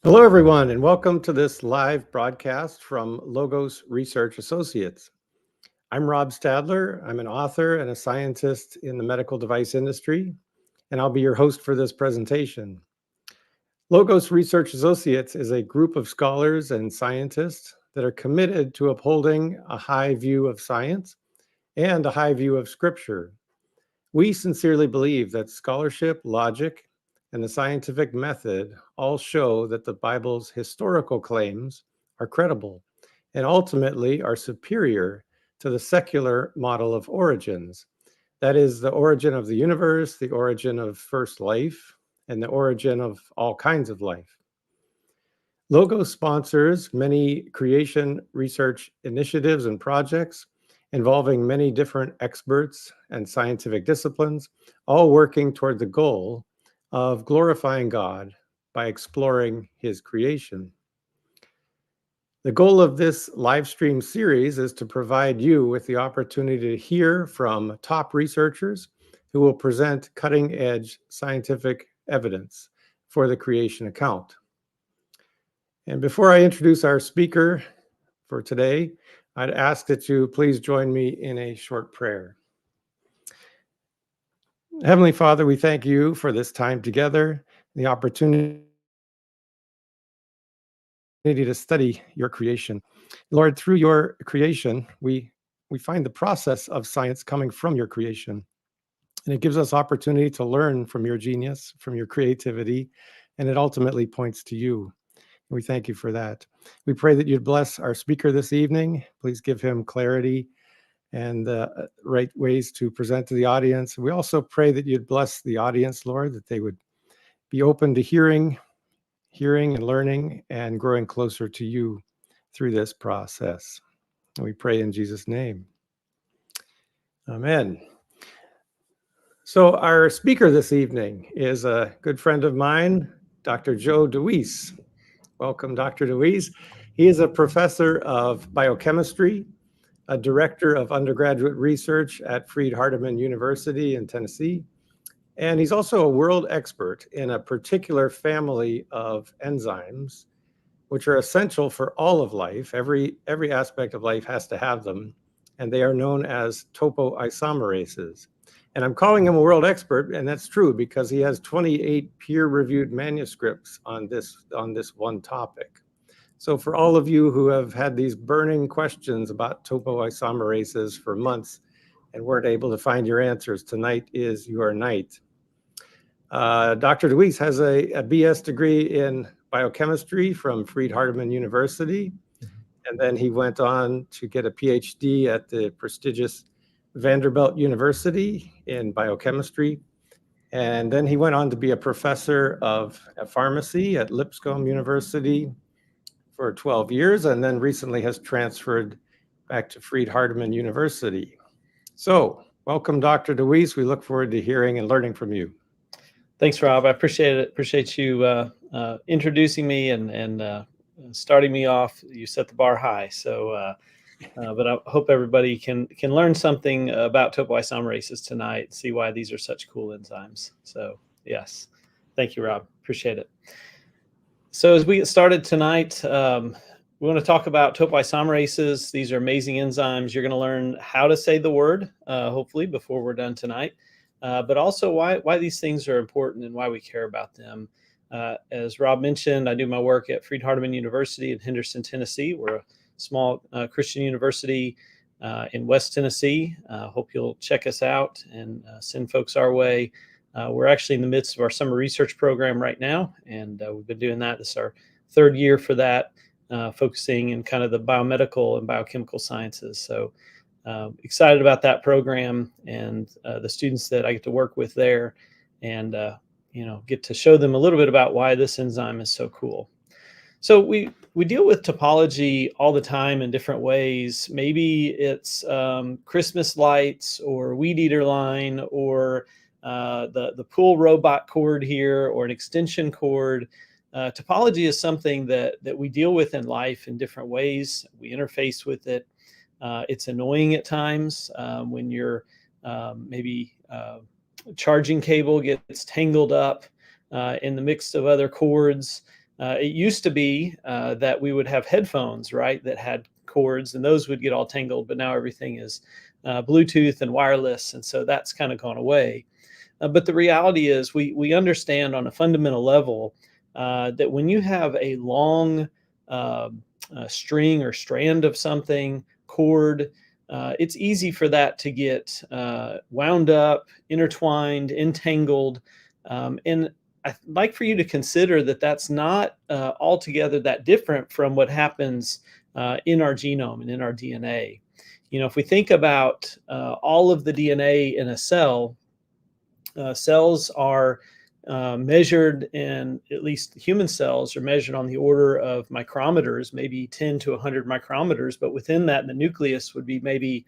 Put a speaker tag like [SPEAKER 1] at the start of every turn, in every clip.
[SPEAKER 1] Hello, everyone, and welcome to this live broadcast from Logos Research Associates. I'm Rob Stadler. I'm an author and a scientist in the medical device industry, and I'll be your host for this presentation. Logos Research Associates is a group of scholars and scientists that are committed to upholding a high view of science and a high view of Scripture. We sincerely believe that scholarship, logic, and the scientific method all show that the Bible's historical claims are credible and ultimately are superior to the secular model of origins. That is, the origin of the universe, the origin of first life, and the origin of all kinds of life. Logos sponsors many creation research initiatives and projects involving many different experts and scientific disciplines, all working toward the goal of glorifying God by exploring his creation. The goal of this live stream series is to provide you with the opportunity to hear from top researchers who will present cutting-edge scientific evidence for the creation account. And before I introduce our speaker for today, I'd ask that you please join me in a short prayer. Heavenly Father, we thank you for this time together, the opportunity to study your creation. Lord, through your creation, we find the process of science coming from your creation. And it gives us opportunity to learn from your genius, from your creativity, and it ultimately points to you. We thank you for that. We pray that you'd bless our speaker this evening. Please give him clarity and right ways to present to the audience. We also pray that you'd bless the audience, Lord, that they would be open to hearing and learning and growing closer to you through this process. And we pray in Jesus' name. Amen. So our speaker this evening is a good friend of mine, Dr. Joe Deweese. Welcome, Dr. Deweese. He is a professor of biochemistry, a director of undergraduate research at Freed-Hardeman University in Tennessee, and he's also a world expert in a particular family of enzymes, which are essential for all of life. Every aspect of life has to have them, and they are known as topoisomerases. And I'm calling him a world expert, and that's true because he has 28 peer-reviewed manuscripts on this one topic. So for all of you who have had these burning questions about topoisomerases for months and weren't able to find your answers, tonight is your night. Dr. Deweese has a BS degree in biochemistry from Freed-Hardeman University, and then he went on to get a PhD at the prestigious Vanderbilt University in biochemistry. And then he went on to be a professor of pharmacy at Lipscomb University for 12 years, and then recently has transferred back to Freed-Hardeman University. So welcome, Dr. Deweese. We look forward to hearing and learning from you.
[SPEAKER 2] Thanks, Rob. I appreciate it. Appreciate you introducing me and starting me off. You set the bar high. So, but I hope everybody can learn something about topoisomerases tonight, see why these are such cool enzymes. So, yes, thank you, Rob. Appreciate it. So as we get started tonight, we want to talk about topoisomerases. These are amazing enzymes. You're going to learn how to say the word, hopefully, before we're done tonight. But also why these things are important and why we care about them. As Rob mentioned, I do my work at Freed-Hardeman University in Henderson, Tennessee. We're a small Christian university in West Tennessee. Hope you'll check us out and send folks our way. We're actually in the midst of our summer research program right now, and we've been doing that. This is our third year for that, focusing in kind of the biomedical and biochemical sciences. So excited about that program and the students that I get to work with there, and get to show them a little bit about why this enzyme is so cool. So we deal with topology all the time in different ways. Maybe it's Christmas lights or weed eater line or the pool robot cord here or an extension cord. Topology is something that we deal with in life in different ways. We interface with it. It's annoying at times when your maybe charging cable gets tangled up in the mix of other cords. It used to be that we would have headphones, right, that had cords, and those would get all tangled, but now everything is Bluetooth and wireless, and so that's kind of gone away. But the reality is we understand on a fundamental level that when you have a long string or strand of something, cord, it's easy for that to get wound up, intertwined, entangled. And I'd like for you to consider that that's not altogether that different from what happens in our genome and in our DNA. You know, if we think about all of the DNA in a cell, cells are measured in, at least human cells are measured on the order of micrometers, maybe 10 to 100 micrometers, but within that, the nucleus would be maybe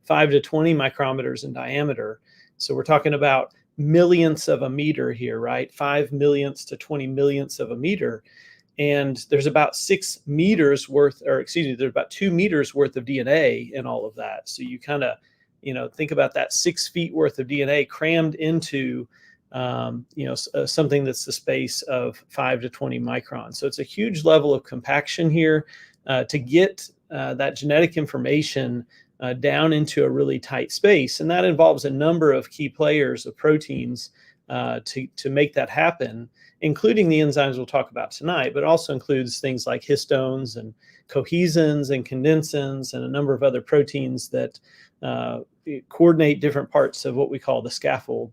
[SPEAKER 2] 5 to 20 micrometers in diameter. So we're talking about millionths of a meter here, right? 5 millionths to 20 millionths of a meter. And there's about 6 meters worth, or excuse me, there's about 2 meters worth of DNA in all of that. So you kind of, you know, think about that 6 feet worth of DNA crammed into, something that's the space of 5 to 20 microns. So it's a huge level of compaction here to get that genetic information down into a really tight space. And that involves a number of key players of proteins to make that happen, including the enzymes we'll talk about tonight, but also includes things like histones and cohesins and condensins and a number of other proteins that coordinate different parts of what we call the scaffold.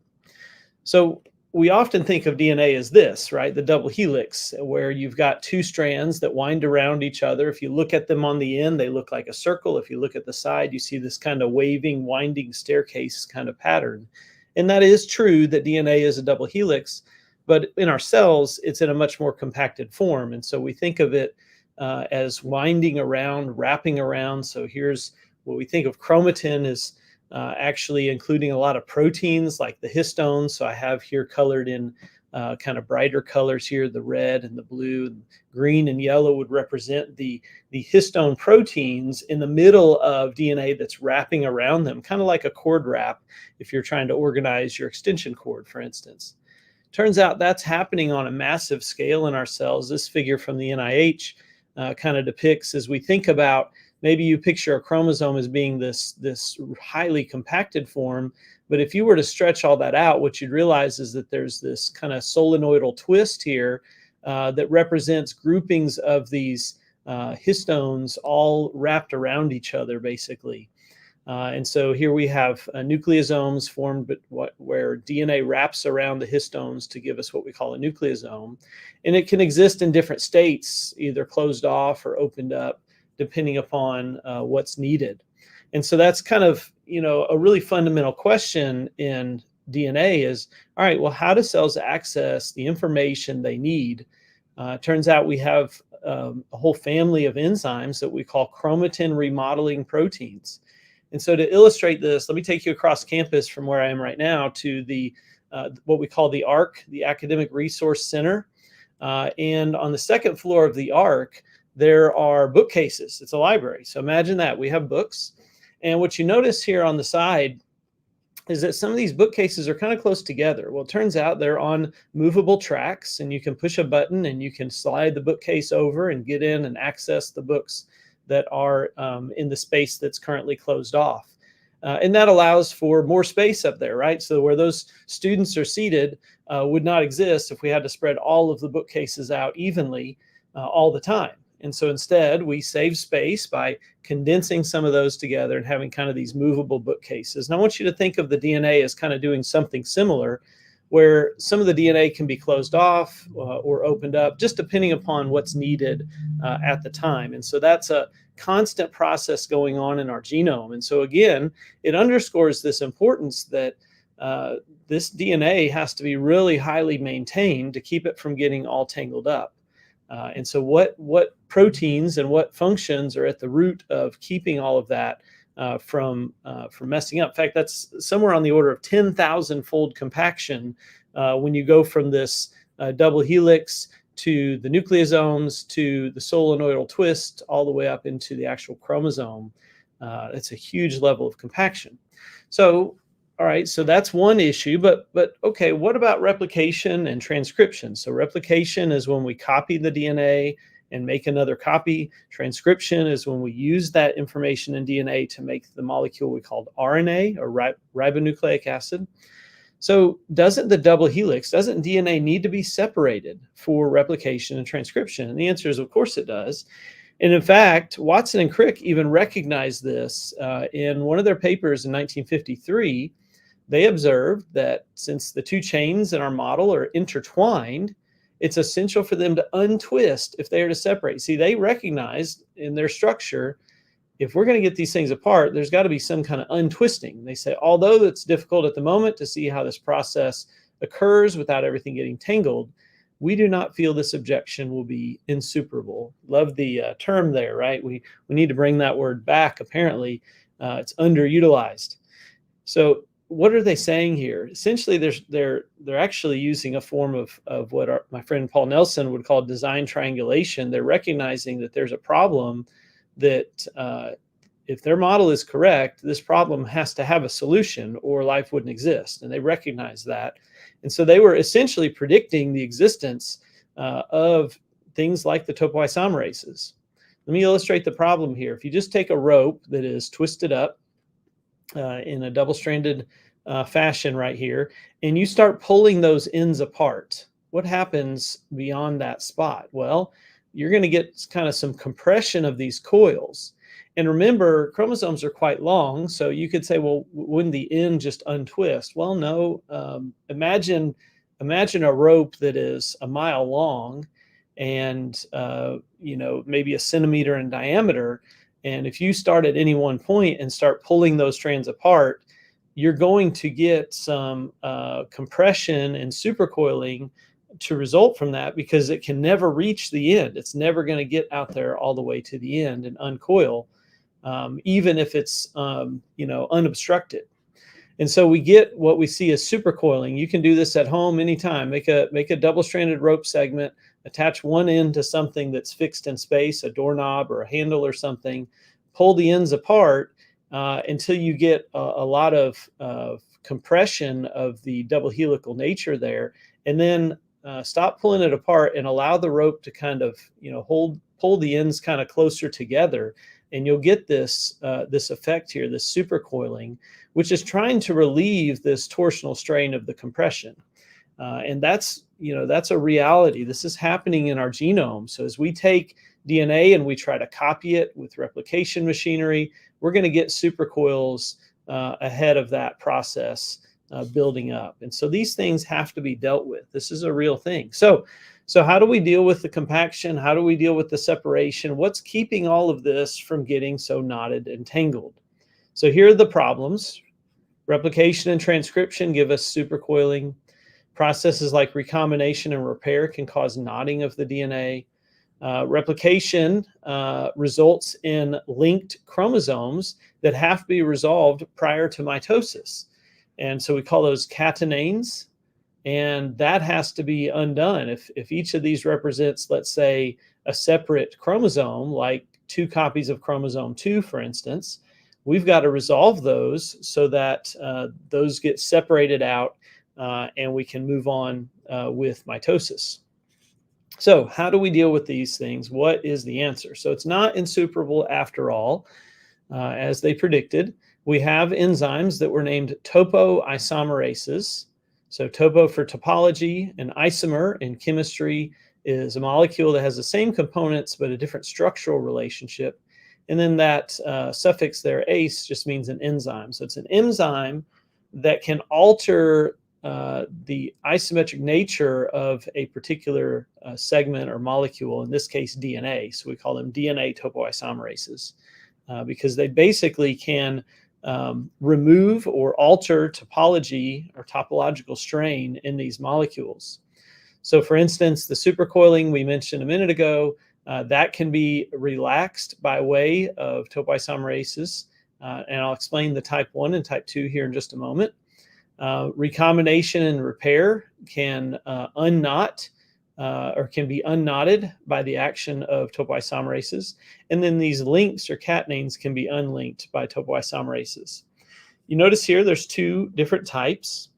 [SPEAKER 2] So we often think of DNA as this, right? The double helix, where you've got 2 strands that wind around each other. If you look at them on the end, they look like a circle. If you look at the side, you see this kind of waving, winding staircase kind of pattern. And that is true that DNA is a double helix, but in our cells, it's in a much more compacted form. And so we think of it as winding around, wrapping around. So here's what we think of chromatin as actually including a lot of proteins like the histones. So I have here colored in kind of brighter colors here, the red and the blue, and green and yellow would represent the histone proteins in the middle of DNA that's wrapping around them, kind of like a cord wrap if you're trying to organize your extension cord, for instance. Turns out that's happening on a massive scale in our cells. This figure from the NIH kind of depicts, as we think about, maybe you picture a chromosome as being this highly compacted form, but if you were to stretch all that out, what you'd realize is that there's this kind of solenoidal twist here that represents groupings of these histones all wrapped around each other, basically. And so here we have nucleosomes formed where DNA wraps around the histones to give us what we call a nucleosome. And it can exist in different states, either closed off or opened up, depending upon what's needed. And so that's kind of, a really fundamental question in DNA is, all right, well, how do cells access the information they need? Turns out we have a whole family of enzymes that we call chromatin remodeling proteins. And so to illustrate this, let me take you across campus from where I am right now to the what we call the ARC, the Academic Resource Center. And on the second floor of the ARC, there are bookcases. It's a library. So imagine that. We have books. And what you notice here on the side is that some of these bookcases are kind of close together. Well, it turns out they're on movable tracks, and you can push a button and you can slide the bookcase over and get in and access the books that are in the space that's currently closed off. And that allows for more space up there, right? So where those students are seated would not exist if we had to spread all of the bookcases out evenly all the time. And so instead, we save space by condensing some of those together and having kind of these movable bookcases. And I want you to think of the DNA as kind of doing something similar, where some of the DNA can be closed off or opened up, just depending upon what's needed at the time. And so that's a constant process going on in our genome. And so again, it underscores this importance that this DNA has to be really highly maintained to keep it from getting all tangled up. And so what proteins and what functions are at the root of keeping all of that from messing up? In fact, that's somewhere on the order of 10,000-fold compaction when you go from this double helix to the nucleosomes to the solenoidal twist all the way up into the actual chromosome. It's a huge level of compaction. So all right, so that's one issue, but okay, what about replication and transcription? So replication is when we copy the DNA and make another copy. Transcription is when we use that information in DNA to make the molecule we called RNA, or ribonucleic acid. So doesn't DNA need to be separated for replication and transcription? And the answer is, of course it does. And in fact, Watson and Crick even recognized this in one of their papers in 1953. They observed that since the two chains in our model are intertwined, it's essential for them to untwist if they are to separate. See, they recognized in their structure, if we're going to get these things apart, there's got to be some kind of untwisting. They say, although it's difficult at the moment to see how this process occurs without everything getting tangled, we do not feel this objection will be insuperable. Love the term there, right? We need to bring that word back. Apparently, it's underutilized. So what are they saying here? Essentially, they're actually using a form of what my friend Paul Nelson would call design triangulation. They're recognizing that there's a problem that if their model is correct, this problem has to have a solution or life wouldn't exist. And they recognize that. And so they were essentially predicting the existence of things like the topoisomerases. Let me illustrate the problem here. If you just take a rope that is twisted up in a double-stranded fashion right here, and you start pulling those ends apart, what happens beyond that spot? Well, you're going to get kind of some compression of these coils. And remember, chromosomes are quite long, so you could say, well, wouldn't the end just untwist? Well, no. Imagine a rope that is a mile long and maybe a centimeter in diameter. And if you start at any one point and start pulling those strands apart, you're going to get some compression and supercoiling to result from that, because it can never reach the end. It's never going to get out there all the way to the end and uncoil, even if it's unobstructed. And so we get what we see as supercoiling. You can do this at home anytime. Make a double-stranded rope segment, attach one end to something that's fixed in space, a doorknob or a handle or something, pull the ends apart until you get a lot of compression of the double helical nature there, and then stop pulling it apart and allow the rope to kind of pull the ends kind of closer together, and you'll get this effect here, this supercoiling, which is trying to relieve this torsional strain of the compression. And that's a reality. This is happening in our genome. So as we take DNA and we try to copy it with replication machinery, we're going to get supercoils ahead of that process building up. And so these things have to be dealt with. This is a real thing. So how do we deal with the compaction? How do we deal with the separation? What's keeping all of this from getting so knotted and tangled? So here are the problems. Replication and transcription give us supercoiling. Processes like recombination and repair can cause knotting of the DNA. Replication results in linked chromosomes that have to be resolved prior to mitosis. And so we call those catenanes, and that has to be undone. If each of these represents, let's say, a separate chromosome, like 2 copies of chromosome 2, for instance, we've got to resolve those so that those get separated out and we can move on with mitosis. So how do we deal with these things? What is the answer? So it's not insuperable after all, as they predicted. We have enzymes that were named topoisomerases. So topo for topology, and isomer in chemistry is a molecule that has the same components but a different structural relationship. And then that suffix there, ase, just means an enzyme. So it's an enzyme that can alter the isometric nature of a particular segment or molecule, in this case DNA. So we call them DNA topoisomerases because they basically can remove or alter topology or topological strain in these molecules. So for instance, the supercoiling we mentioned a minute ago, that can be relaxed by way of topoisomerases. And I'll explain the type 1 and type 2 here in just a moment. Recombination and repair can unknot or can be unknotted by the action of topoisomerases. And then these links or catenanes can be unlinked by topoisomerases. You notice here there's two different types,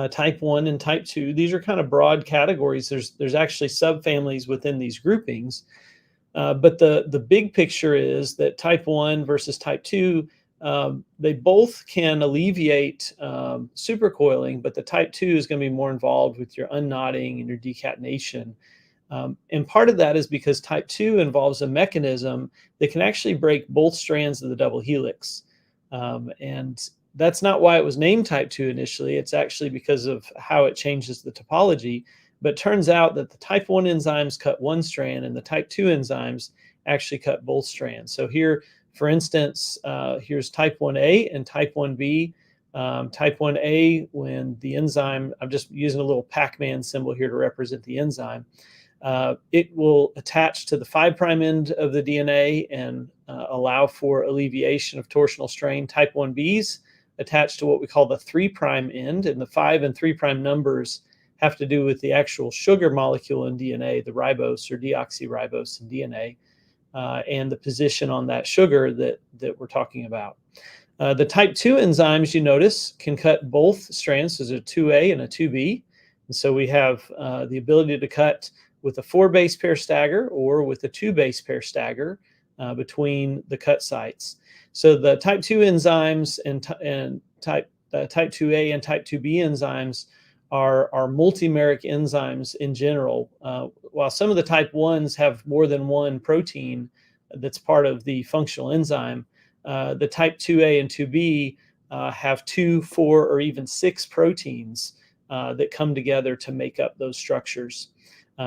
[SPEAKER 2] type 1 and type 2. These are kind of broad categories. There's actually subfamilies within these groupings. But the big picture is that type 1 versus type 2, they both can alleviate supercoiling, but the type 2 is going to be more involved with your unknotting and your decatenation. And part of that is because type 2 involves a mechanism that can actually break both strands of the double helix. And that's not why it was named type 2 initially. It's actually because of how it changes the topology. But turns out that the type 1 enzymes cut one strand and the type 2 enzymes actually cut both strands. So here, for instance, here's type 1A and type 1B. Type 1A, when the enzyme, I'm just using a little Pac-Man symbol here to represent the enzyme, it will attach to the 5' end of the DNA and allow for alleviation of torsional strain. Type 1Bs attach to what we call the 3' end, and the 5 and 3' numbers have to do with the actual sugar molecule in DNA, the ribose or deoxyribose in DNA, and the position on that sugar that we're talking about. The type 2 enzymes, you notice, can cut both strands. There's a 2A and a 2B. And so we have the ability to cut with a 4 base pair stagger or with a 2 base pair stagger between the cut sites. So the type 2 enzymes and type 2A and type 2B enzymes are multimeric enzymes in general. While some of the type 1s have more than one protein that's part of the functional enzyme, the type 2A and 2B have 2, 4, or even 6 proteins that come together to make up those structures.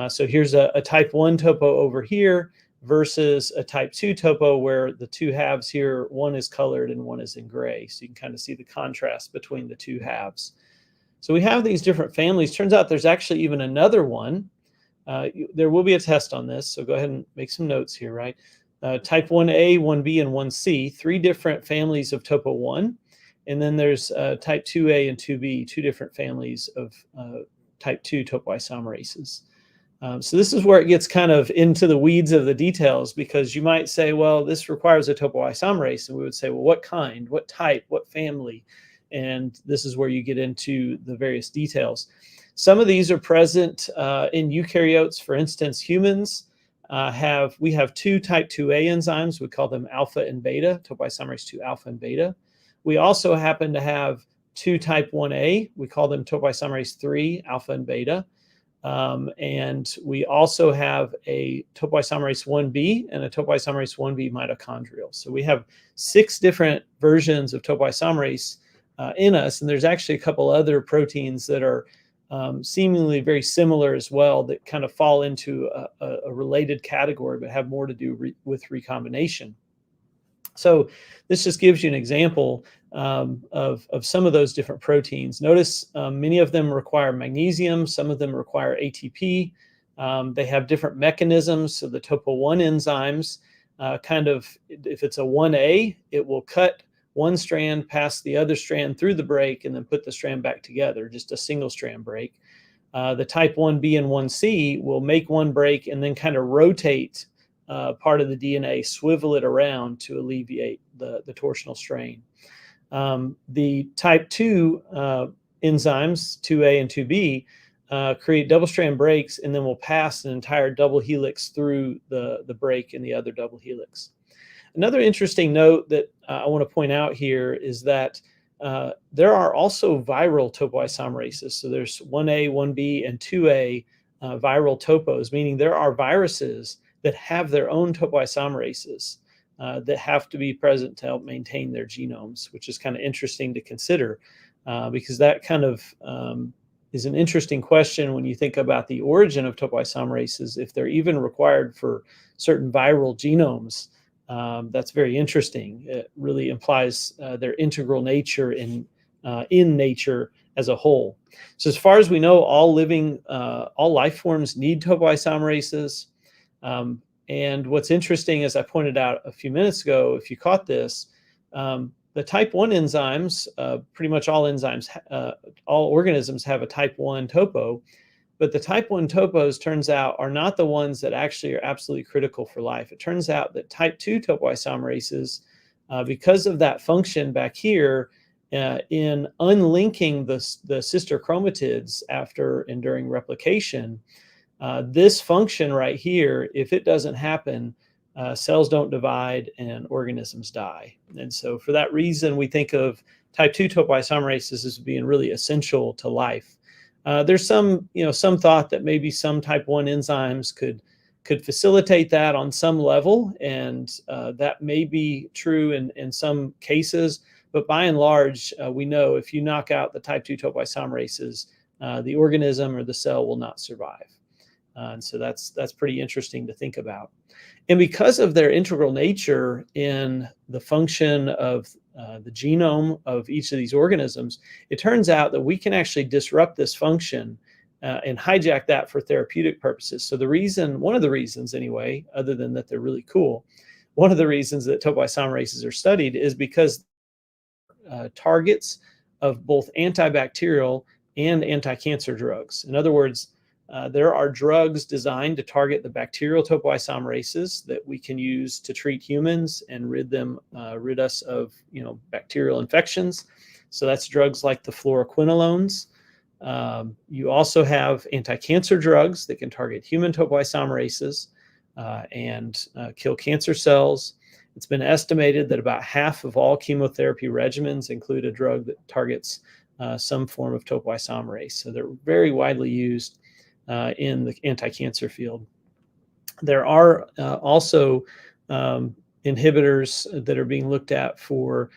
[SPEAKER 2] So here's a type 1 topo over here versus a type 2 topo where the two halves here, one is colored and one is in gray. So you can kind of see the contrast between the two halves. So we have these different families. Turns out there's actually even another one. There will be a test on this, so go ahead and make some notes here, right? Type 1A, 1B, and 1C, 3 different families of topo 1. And then there's type 2A and 2B, 2 different families of type 2 topoisomerases. So this is where it gets kind of into the weeds of the details, because you might say, well, this requires a topoisomerase. And we would say, well, what kind, what type, what family? And this is where you get into the various details. Some of these are present in eukaryotes. For instance, humans we have 2 type 2A enzymes. We call them alpha and beta, topoisomerase 2 alpha and beta. We also happen to have 2 type 1A. We call them topoisomerase 3 alpha and beta. And we also have a topoisomerase 1B and a topoisomerase 1B mitochondrial. So we have 6 different versions of topoisomerase in us, and there's actually a couple other proteins that are seemingly very similar as well that kind of fall into a related category but have more to do with recombination. So this just gives you an example of some of those different proteins. Notice many of them require magnesium, some of them require ATP. They have different mechanisms. So the topo 1 enzymes if it's a 1A, it will cut one strand past the other strand through the break and then put the strand back together, just a single strand break. The type 1B and 1C will make one break and then kind of rotate part of the DNA, swivel it around to alleviate the torsional strain. The type 2 enzymes, 2A and 2B, create double strand breaks and then will pass an entire double helix through the break in the other double helix. Another interesting note that I want to point out here is that there are also viral topoisomerases. So there's 1A, 1B, and 2A viral topos, meaning there are viruses that have their own topoisomerases that have to be present to help maintain their genomes, which is kind of interesting to consider because that kind of is an interesting question when you think about the origin of topoisomerases, if they're even required for certain viral genomes. That's very interesting. It really implies their integral nature in nature as a whole. So as far as we know, all life forms need topoisomerases. And what's interesting, as I pointed out a few minutes ago, if you caught this, the type 1 enzymes, pretty much all enzymes, all organisms have a type 1 topo, but the type 1 topos, turns out, are not the ones that actually are absolutely critical for life. It turns out that type 2 topoisomerases Because of that function back here, in unlinking the sister chromatids after and during replication, this function right here, if it doesn't happen, cells don't divide and organisms die. And so for that reason, we think of type 2 topoisomerases as being really essential to life. There's some thought that maybe some type 1 enzymes could facilitate that on some level, and that may be true in some cases. But by and large, we know if you knock out the type 2 topoisomerases, the organism or the cell will not survive. And so that's pretty interesting to think about. And because of their integral nature in the function of the genome of each of these organisms, it turns out that we can actually disrupt this function and hijack that for therapeutic purposes. So one of the reasons anyway, other than that they're really cool, one of the reasons that topoisomerases are studied is because targets of both antibacterial and anti-cancer drugs. In other words, there are drugs designed to target the bacterial topoisomerases that we can use to treat humans and rid us of bacterial infections. So that's drugs like the fluoroquinolones. You also have anti-cancer drugs that can target human topoisomerases and kill cancer cells. It's been estimated that about half of all chemotherapy regimens include a drug that targets some form of topoisomerase. So they're very widely used in the anti-cancer field. There are also inhibitors that are being looked at for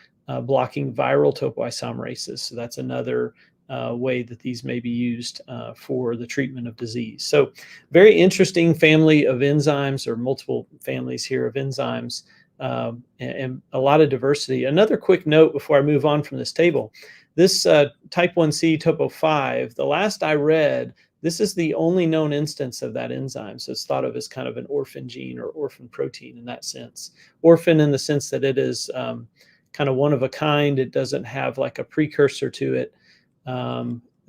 [SPEAKER 2] blocking viral topoisomerases. So that's another way that these may be used for the treatment of disease. So very interesting family of enzymes, or multiple families here of enzymes, and a lot of diversity. Another quick note before I move on from this table, this type 1C topo 5, the last I read, this is the only known instance of that enzyme. So it's thought of as kind of an orphan gene or orphan protein in that sense. Orphan in the sense that it is kind of one of a kind. It doesn't have like a precursor to it.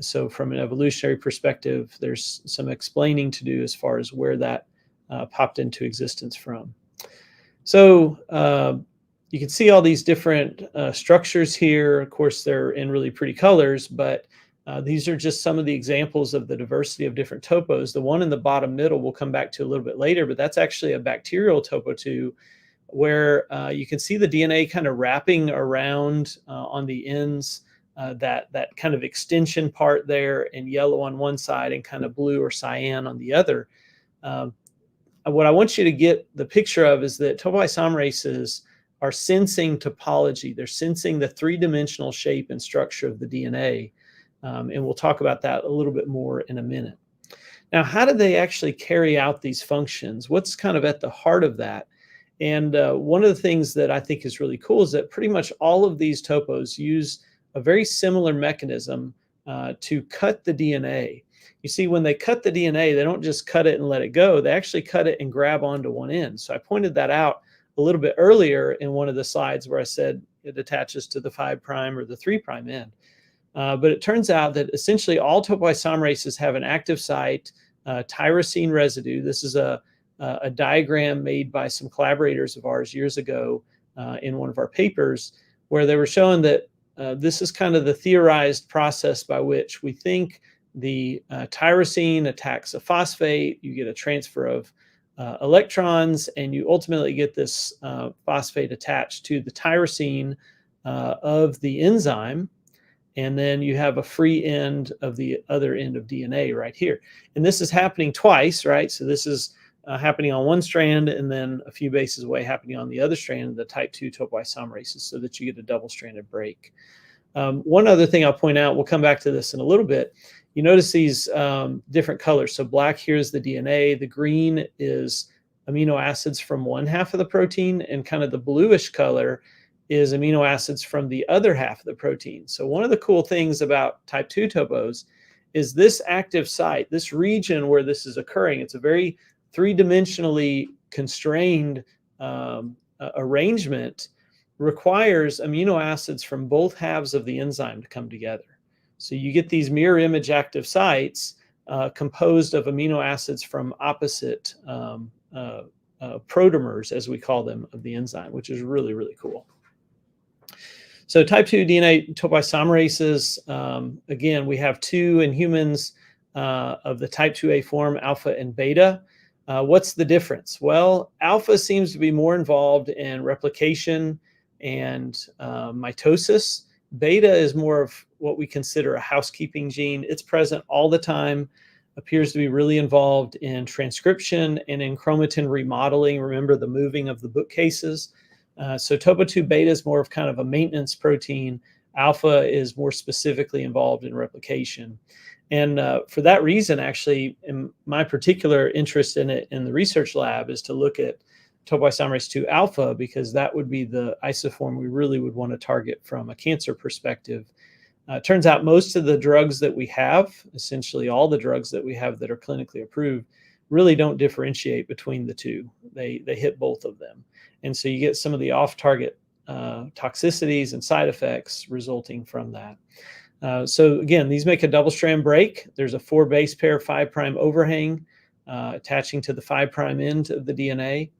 [SPEAKER 2] So from an evolutionary perspective, there's some explaining to do as far as where that popped into existence from. So you can see all these different structures here. Of course, they're in really pretty colors, but these are just some of the examples of the diversity of different topos. The one in the bottom middle we'll come back to a little bit later, but that's actually a bacterial topo 2, where you can see the DNA kind of wrapping around on the ends, that kind of extension part there, in yellow on one side and kind of blue or cyan on the other. What I want you to get the picture of is that topoisomerases are sensing topology. They're sensing the three-dimensional shape and structure of the DNA. And we'll talk about that a little bit more in a minute. Now, how do they actually carry out these functions? What's kind of at the heart of that? And one of the things that I think is really cool is that pretty much all of these topos use a very similar mechanism to cut the DNA. You see, when they cut the DNA, they don't just cut it and let it go. They actually cut it and grab onto one end. So I pointed that out a little bit earlier in one of the slides where I said it attaches to the 5' or the 3' end. But it turns out that essentially all topoisomerases have an active site tyrosine residue. This is a diagram made by some collaborators of ours years ago in one of our papers, where they were showing that this is kind of the theorized process by which we think the tyrosine attacks a phosphate. You get a transfer of electrons, and you ultimately get this phosphate attached to the tyrosine of the enzyme. And then you have a free end of the other end of DNA right here. And this is happening twice, right? So this is happening on one strand, and then a few bases away happening on the other strand, the type 2 topoisomerases, so that you get a double-stranded break. One other thing I'll point out, we'll come back to this in a little bit. You notice these different colors. So black here is the DNA. The green is amino acids from one half of the protein, and kind of the bluish color is amino acids from the other half of the protein. So one of the cool things about type 2 topos is this active site, this region where this is occurring. It's a very three-dimensionally constrained arrangement, requires amino acids from both halves of the enzyme to come together. So you get these mirror image active sites composed of amino acids from opposite protomers, as we call them, of the enzyme, which is really, really cool. So type 2 DNA topoisomerases, again, we have two in humans of the type 2A form, alpha and beta. What's the difference? Well, alpha seems to be more involved in replication and mitosis. Beta is more of what we consider a housekeeping gene. It's present all the time, appears to be really involved in transcription and in chromatin remodeling. Remember the moving of the bookcases. So topo2 beta is more of kind of a maintenance protein. Alpha is more specifically involved in replication. And for that reason, actually, in my particular interest in it in the research lab is to look at topoisomerase 2 alpha, because that would be the isoform we really would want to target from a cancer perspective. It turns out most of the drugs that we have, essentially all the drugs that we have that are clinically approved, really don't differentiate between the two. They hit both of them. And so you get some of the off-target toxicities and side effects resulting from that. So again, these make a double-strand break. There's a 4 base pair 5' overhang attaching to the 5' end of the DNA.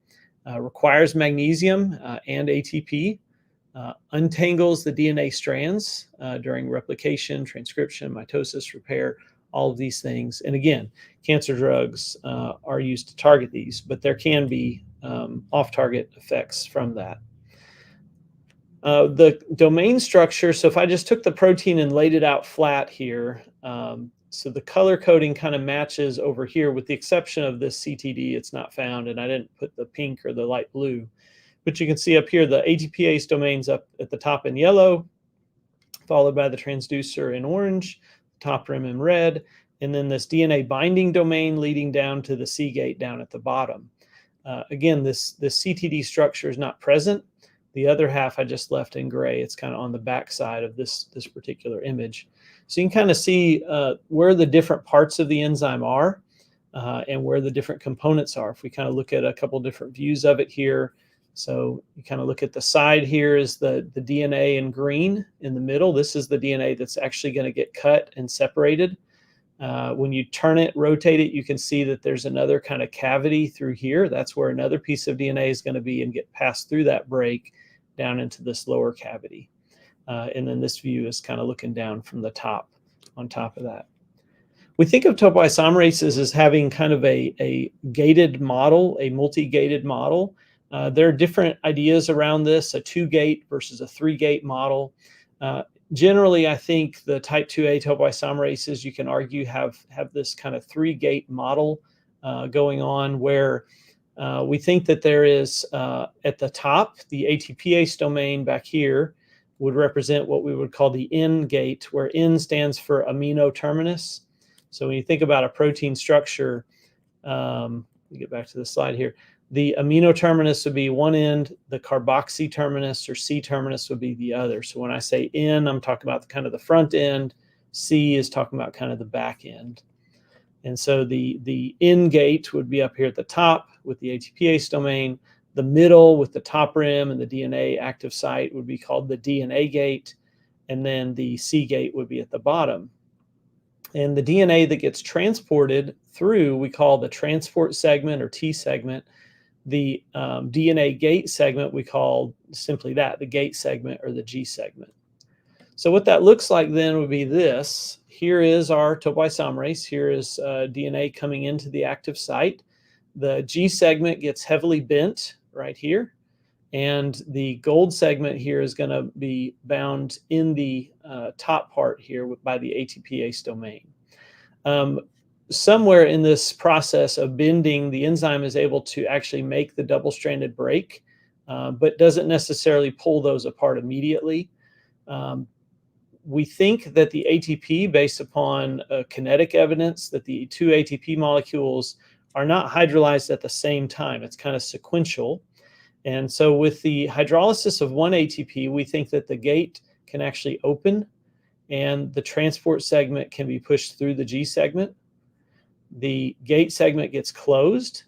[SPEAKER 2] Requires magnesium and ATP. Untangles the DNA strands during replication, transcription, mitosis, repair, all of these things. And again, cancer drugs are used to target these, but there can be off-target effects from that. The domain structure, so if I just took the protein and laid it out flat here, so the color coding kind of matches over here with the exception of this CTD, it's not found, and I didn't put the pink or the light blue. But you can see up here the ATPase domains up at the top in yellow, followed by the transducer in orange, top rim in red, and then this DNA binding domain leading down to the C gate down at the bottom. Again, this CTD structure is not present. The other half I just left in gray. It's kind of on the back side of this particular image. So you can kind of see where the different parts of the enzyme are and where the different components are. If we kind of look at a couple different views of it here. So you kind of look at the side here is the DNA in green in the middle. This is the DNA that's actually going to get cut and separated. When you turn it, rotate it, you can see that there's another kind of cavity through here. That's where another piece of DNA is going to be and get passed through that break down into this lower cavity. And then this view is kind of looking down from the top on top of that. We think of topoisomerases as having kind of a gated model, a multi-gated model. There are different ideas around this, a 2-gate versus a 3-gate model. Generally, I think the type 2A topoisomerases, you can argue, have this kind of 3-gate model going on where we think that there is at the top, the ATPase domain back here would represent what we would call the N gate, where N stands for amino terminus. So when you think about a protein structure, let me get back to the slide here. The amino terminus would be one end, the carboxy terminus or C terminus would be the other. So when I say N, I'm talking about kind of the front end. C is talking about kind of the back end. And so the N gate would be up here at the top with the ATPase domain. The middle with the top rim and the DNA active site would be called the DNA gate. And then the C gate would be at the bottom. And the DNA that gets transported through, we call the transport segment or T segment. The DNA gate segment, we call simply that, the gate segment or the G segment. So what that looks like then would be this. Here is our topoisomerase. Here is DNA coming into the active site. The G segment gets heavily bent right here. And the gold segment here is going to be bound in the top part here by the ATPase domain. Somewhere in this process of bending, the enzyme is able to actually make the double-stranded break, but doesn't necessarily pull those apart immediately. We think that the ATP, based upon kinetic evidence, that the 2 ATP molecules are not hydrolyzed at the same time. It's kind of sequential. And so with the hydrolysis of 1 ATP, we think that the gate can actually open and the transport segment can be pushed through the G segment. The gate segment gets closed,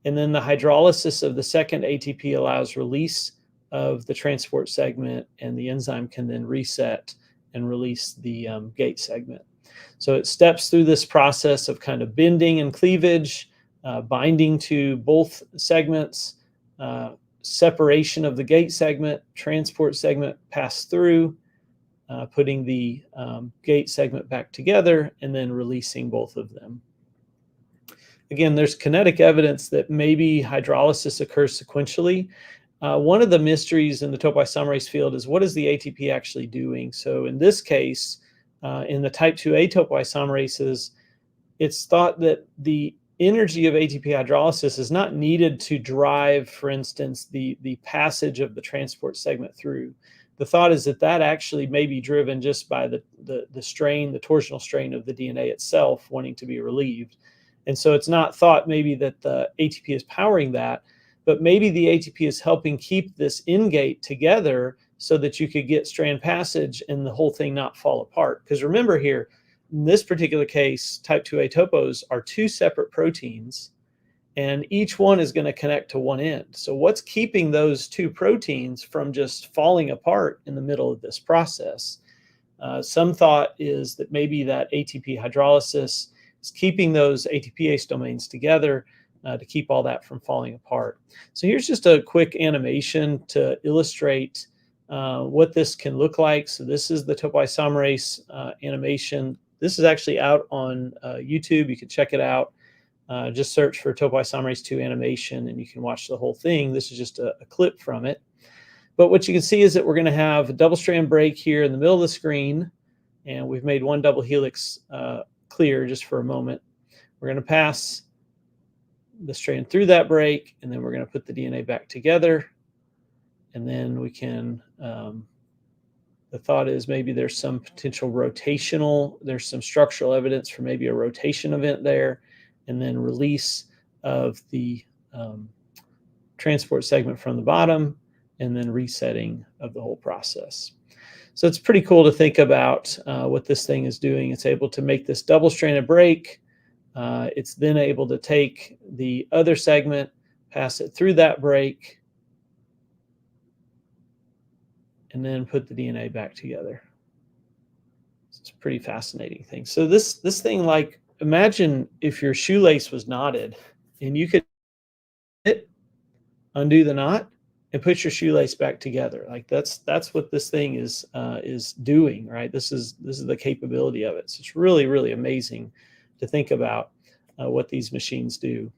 [SPEAKER 2] and then the hydrolysis of the second ATP allows release of the transport segment, and the enzyme can then reset and release the gate segment. So it steps through this process of kind of bending and cleavage, binding to both segments, separation of the gate segment, transport segment pass through, putting the gate segment back together, and then releasing both of them. Again, there's kinetic evidence that maybe hydrolysis occurs sequentially. One of the mysteries in the topoisomerase field is, what is the ATP actually doing? So in this case, in the type 2A topoisomerases, it's thought that the energy of ATP hydrolysis is not needed to drive, for instance, the passage of the transport segment through. The thought is that that actually may be driven just by the strain, the torsional strain of the DNA itself wanting to be relieved. And so it's not thought maybe that the ATP is powering that, but maybe the ATP is helping keep this ingate together so that you could get strand passage and the whole thing not fall apart. Because remember here, in this particular case, type 2A topos are two separate proteins, and each one is going to connect to one end. So what's keeping those two proteins from just falling apart in the middle of this process? Some thought is that maybe that ATP hydrolysis is keeping those ATPase domains together to keep all that from falling apart. So here's just a quick animation to illustrate what this can look like. So this is the topoisomerase animation. This is actually out on YouTube. You can check it out. Just search for topoisomerase 2 animation and you can watch the whole thing. This is just a clip from it. But what you can see is that we're going to have a double strand break here in the middle of the screen, and we've made one double helix clear just for a moment. We're going to pass the strand through that break, and then we're going to put the DNA back together, and then we can, the thought is maybe there's some potential rotational, there's some structural evidence for maybe a rotation event there, and then release of the transport segment from the bottom, and then resetting of the whole process. So it's pretty cool to think about what this thing is doing. It's able to make this double-stranded break. It's then able to take the other segment, pass it through that break, and then put the DNA back together. It's a pretty fascinating thing. So this thing, like, imagine if your shoelace was knotted and you could undo the knot and put your shoelace back together. Like that's what this thing is doing, right? This is the capability of it. So it's really, really amazing to think about what these machines do.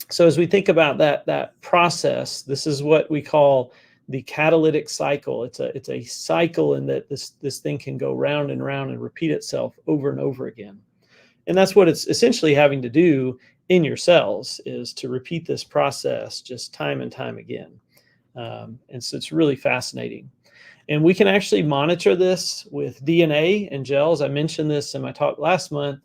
[SPEAKER 2] So as we think about that process, this is what we call the catalytic cycle. It's a cycle in that this thing can go round and round and repeat itself over and over again. And that's what it's essentially having to do in your cells, is to repeat this process just time and time again. And so it's really fascinating. And we can actually monitor this with DNA and gels. I mentioned this in my talk last month,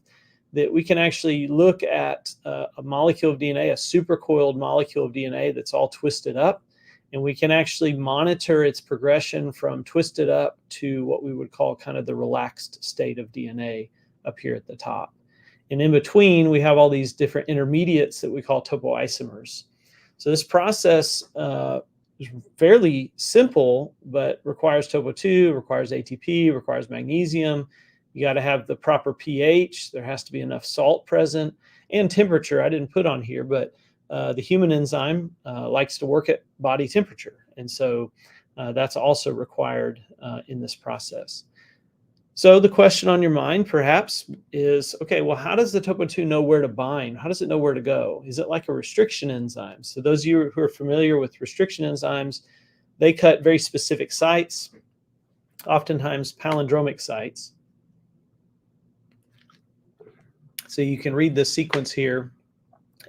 [SPEAKER 2] that we can actually look at a molecule of DNA, a supercoiled molecule of DNA that's all twisted up, and we can actually monitor its progression from twisted up to what we would call kind of the relaxed state of DNA up here at the top. And in between, we have all these different intermediates that we call topoisomers. So this process is fairly simple, but requires topo 2, requires ATP, requires magnesium. You got to have the proper pH. There has to be enough salt present, and temperature. I didn't put on here, but the human enzyme likes to work at body temperature. And so that's also required in this process. So the question on your mind perhaps is, okay, well, how does the topo 2 know where to bind? How does it know where to go? Is it like a restriction enzyme? So those of you who are familiar with restriction enzymes, they cut very specific sites, oftentimes palindromic sites. So you can read this sequence here,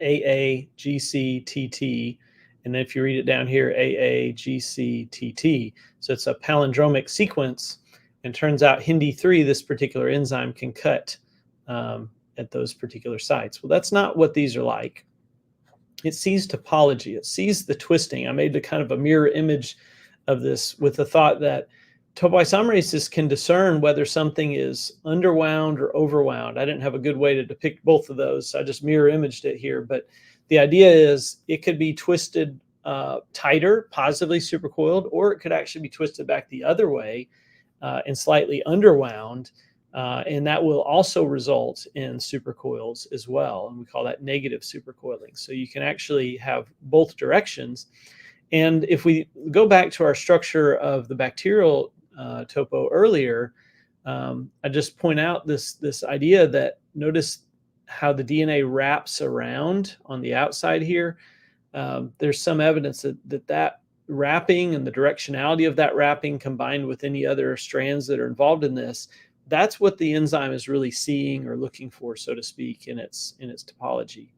[SPEAKER 2] AA, GC, TT, and then if you read it down here, AA, GC, TT. So it's a palindromic sequence, and turns out Hindi3, this particular enzyme, can cut at those particular sites. Well, that's not what these are like. It sees topology. It sees the twisting. I made the kind of a mirror image of this with the thought that topoisomerases can discern whether something is underwound or overwound. I didn't have a good way to depict both of those, so I just mirror imaged it here. But the idea is it could be twisted tighter, positively supercoiled, or it could actually be twisted back the other way and slightly underwound. And that will also result in supercoils as well. And we call that negative supercoiling. So you can actually have both directions. And if we go back to our structure of the bacterial topo earlier, I just point out this idea that notice how the DNA wraps around on the outside here. There's some evidence that wrapping and the directionality of that wrapping combined with any other strands that are involved in this, that's what the enzyme is really seeing or looking for, so to speak, in its topology.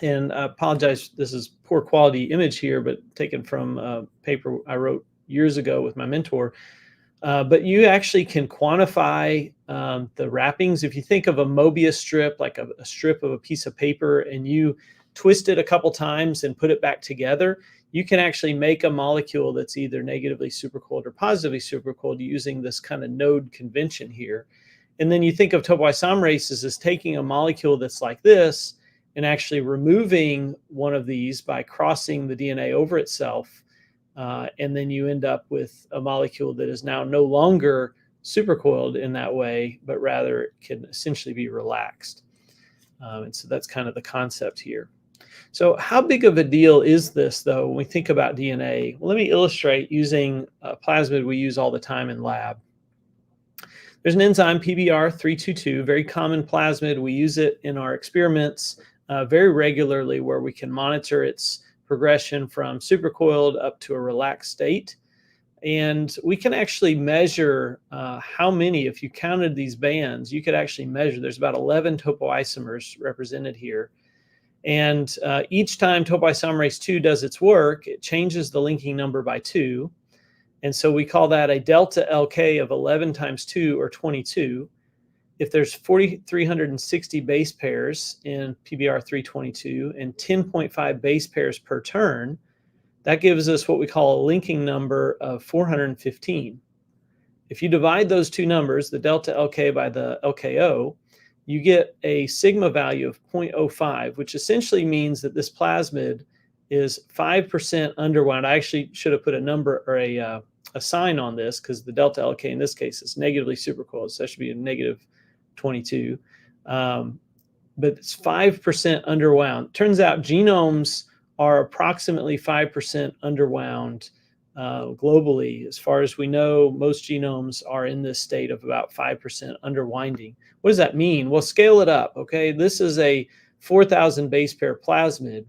[SPEAKER 2] And I apologize, this is poor quality image here, but taken from a paper I wrote years ago with my mentor. But you actually can quantify the wrappings. If you think of a Mobius strip, like a strip of a piece of paper, and you twist it a couple times and put it back together, you can actually make a molecule that's either negatively supercoiled or positively supercoiled using this kind of node convention here. And then you think of topoisomerases as taking a molecule that's like this and actually removing one of these by crossing the DNA over itself. And then you end up with a molecule that is now no longer supercoiled in that way, but rather can essentially be relaxed. And so that's kind of the concept here. So how big of a deal is this, though, when we think about DNA? Well, let me illustrate using a plasmid we use all the time in lab. There's an enzyme, PBr322, very common plasmid. We use it in our experiments very regularly, where we can monitor its progression from supercoiled up to a relaxed state. And we can actually measure how many, if you counted these bands, you could actually measure. There's about 11 topoisomers represented here. And each time topoisomerase 2 does its work, it changes the linking number by 2. And so we call that a delta LK of 11 times 2, or 22. If there's 4,360 base pairs in PBr322 and 10.5 base pairs per turn, that gives us what we call a linking number of 415. If you divide those two numbers, the delta LK by the LKO, you get a sigma value of 0.05, which essentially means that this plasmid is 5% underwound. I actually should have put a number or a sign on this, because the delta LK in this case is negatively supercoiled, so that should be a negative 22. But it's 5% underwound. Turns out genomes are approximately 5% underwound globally. As far as we know, most genomes are in this state of about 5% underwinding. What does that mean? Well, scale it up, okay? This is a 4,000 base pair plasmid.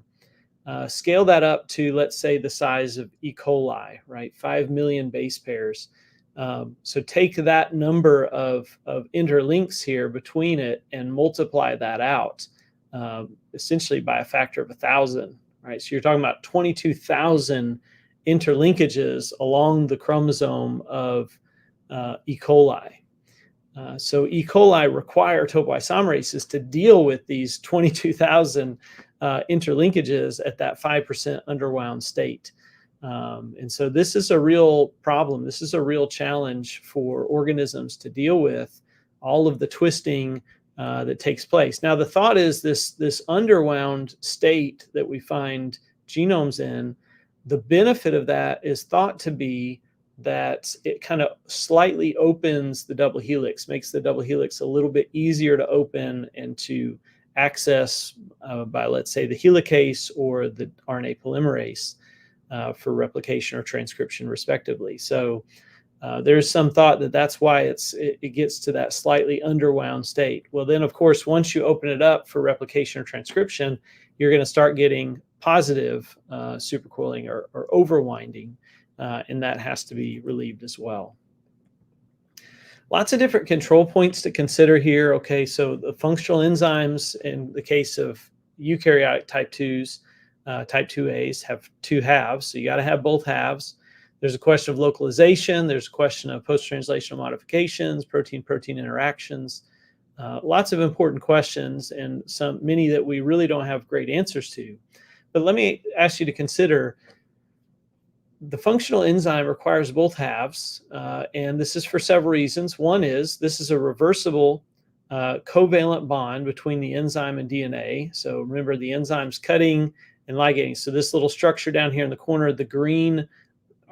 [SPEAKER 2] Scale that up to, let's say, the size of E. coli, right? 5 million base pairs. So take that number of interlinks here between it and multiply that out essentially by a factor of 1,000, right? So you're talking about 22,000 interlinkages along the chromosome of E. coli. So E. coli require topoisomerases to deal with these 22,000 interlinkages at that 5% underwound state. And so this is a real problem. This is a real challenge for organisms to deal with, all of the twisting that takes place. Now, the thought is this underwound state that we find genomes in, the benefit of that is thought to be that it kind of slightly opens the double helix, makes the double helix a little bit easier to open and to access by, let's say, the helicase or the RNA polymerase for replication or transcription, respectively. So there's some thought that that's why it gets to that slightly underwound state. Well, then, of course, once you open it up for replication or transcription, you're going to start getting positive supercoiling or overwinding, and that has to be relieved as well. Lots of different control points to consider here. Okay, so the functional enzymes in the case of eukaryotic type 2s, type 2As have two halves, so you got to have both halves. There's a question of localization. There's a question of post-translational modifications, protein-protein interactions. Lots of important questions, and many that we really don't have great answers to. But let me ask you to consider the functional enzyme requires both halves, and this is for several reasons. One is this is a reversible covalent bond between the enzyme and DNA. So remember, the enzyme's cutting and ligating. So this little structure down here in the corner, the green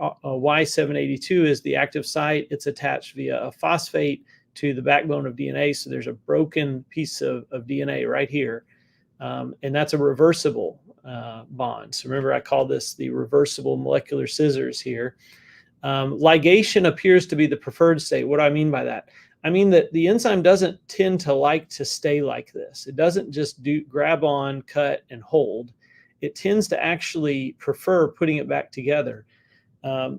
[SPEAKER 2] Y782 is the active site. It's attached via a phosphate to the backbone of DNA. So there's a broken piece of DNA right here. And that's a reversible. bond. So remember, I call this the reversible molecular scissors here. Ligation appears to be the preferred state. What do I mean by that? I mean that the enzyme doesn't tend to like to stay like this. It doesn't just grab on, cut, and hold. It tends to actually prefer putting it back together.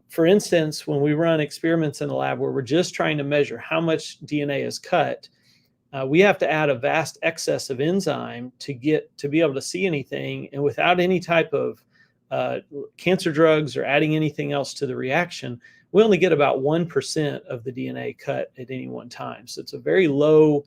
[SPEAKER 2] For instance, when we run experiments in the lab where we're just trying to measure how much DNA is cut, we have to add a vast excess of enzyme to be able to see anything, and without any type of cancer drugs or adding anything else to the reaction, we only get about 1% of the DNA cut at any one time. So it's a very low,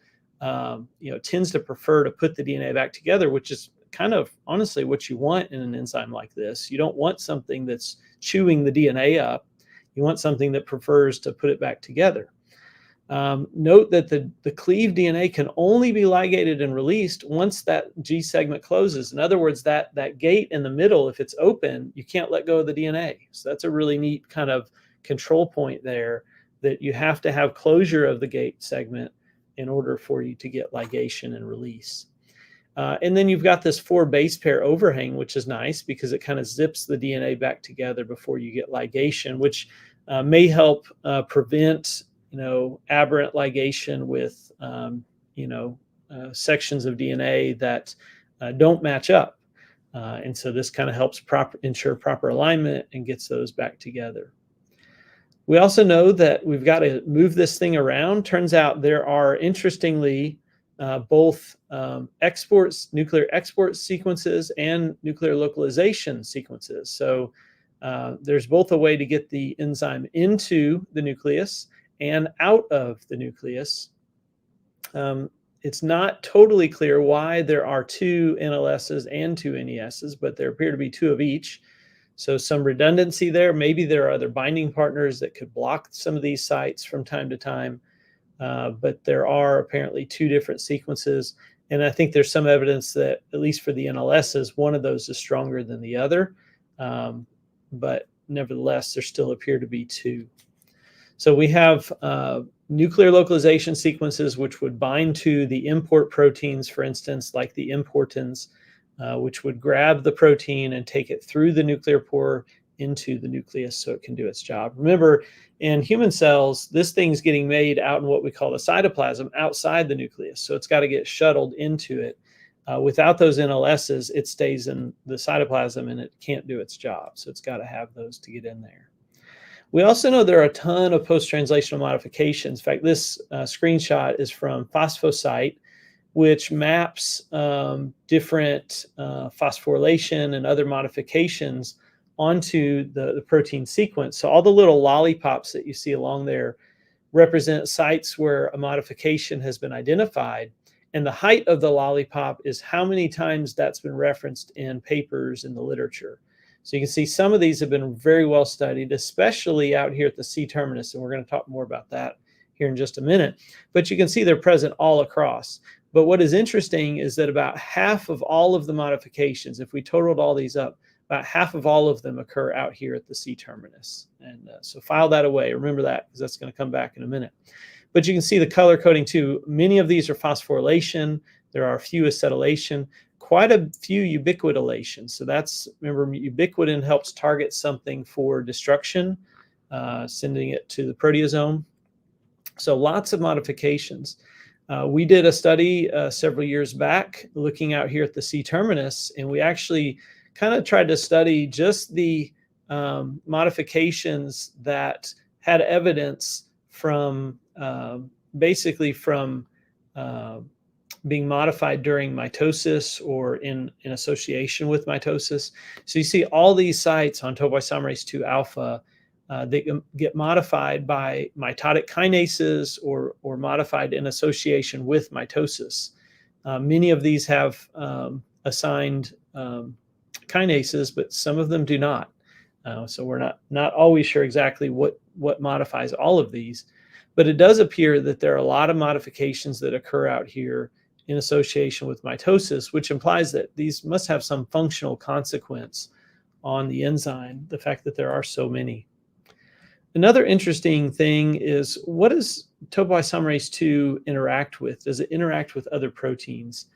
[SPEAKER 2] tends to prefer to put the DNA back together, which is kind of honestly what you want in an enzyme like this. You don't want something that's chewing the DNA up. You want something that prefers to put it back together. Note that the cleaved DNA can only be ligated and released once that G segment closes. In other words, that gate in the middle, if it's open, you can't let go of the DNA. So that's a really neat kind of control point there, that you have to have closure of the gate segment in order for you to get ligation and release. And then you've got this 4 base pair overhang, which is nice because it kind of zips the DNA back together before you get ligation, which may help prevent aberrant ligation with, sections of DNA that don't match up. And so this kind of helps ensure proper alignment and gets those back together. We also know that we've got to move this thing around. Turns out there are, interestingly, both nuclear export sequences and nuclear localization sequences. So there's both a way to get the enzyme into the nucleus and out of the nucleus. It's not totally clear why there are 2 NLSs and 2 NESs, but there appear to be 2 of each. So some redundancy there. Maybe there are other binding partners that could block some of these sites from time to time. But there are apparently 2 different sequences. And I think there's some evidence that, at least for the NLSs, one of those is stronger than the other. But nevertheless, there still appear to be 2. So we have nuclear localization sequences, which would bind to the import proteins, for instance, like the importins, which would grab the protein and take it through the nuclear pore into the nucleus so it can do its job. Remember, in human cells, this thing's getting made out in what we call the cytoplasm outside the nucleus. So it's got to get shuttled into it. Without those NLSs, it stays in the cytoplasm and it can't do its job. So it's got to have those to get in there. We also know there are a ton of post-translational modifications. In fact, this screenshot is from phosphocyte, which maps different phosphorylation and other modifications onto the protein sequence. So all the little lollipops that you see along there represent sites where a modification has been identified. And the height of the lollipop is how many times that's been referenced in papers in the literature. So you can see some of these have been very well studied, especially out here at the C-terminus. And we're going to talk more about that here in just a minute. But you can see they're present all across. But what is interesting is that about half of all of the modifications, if we totaled all these up, about half of all of them occur out here at the C-terminus. And so file that away. Remember that, because that's going to come back in a minute. But you can see the color coding too. Many of these are phosphorylation. There are a few acetylation, quite a few ubiquitylation. So that's, remember, ubiquitin helps target something for destruction, sending it to the proteasome. So lots of modifications. We did a study several years back looking out here at the C-terminus, and we actually kind of tried to study just the modifications that had evidence from basically from being modified during mitosis or in association with mitosis. So you see all these sites on topoisomerase 2 alpha that get modified by mitotic kinases or modified in association with mitosis. Many of these have assigned kinases, but some of them do not. So we're not always sure exactly what modifies all of these. But it does appear that there are a lot of modifications that occur out here in association with mitosis, which implies that these must have some functional consequence on the enzyme, the fact that there are so many. Another interesting thing is, what does topoisomerase 2 interact with? Does it interact with other proteins?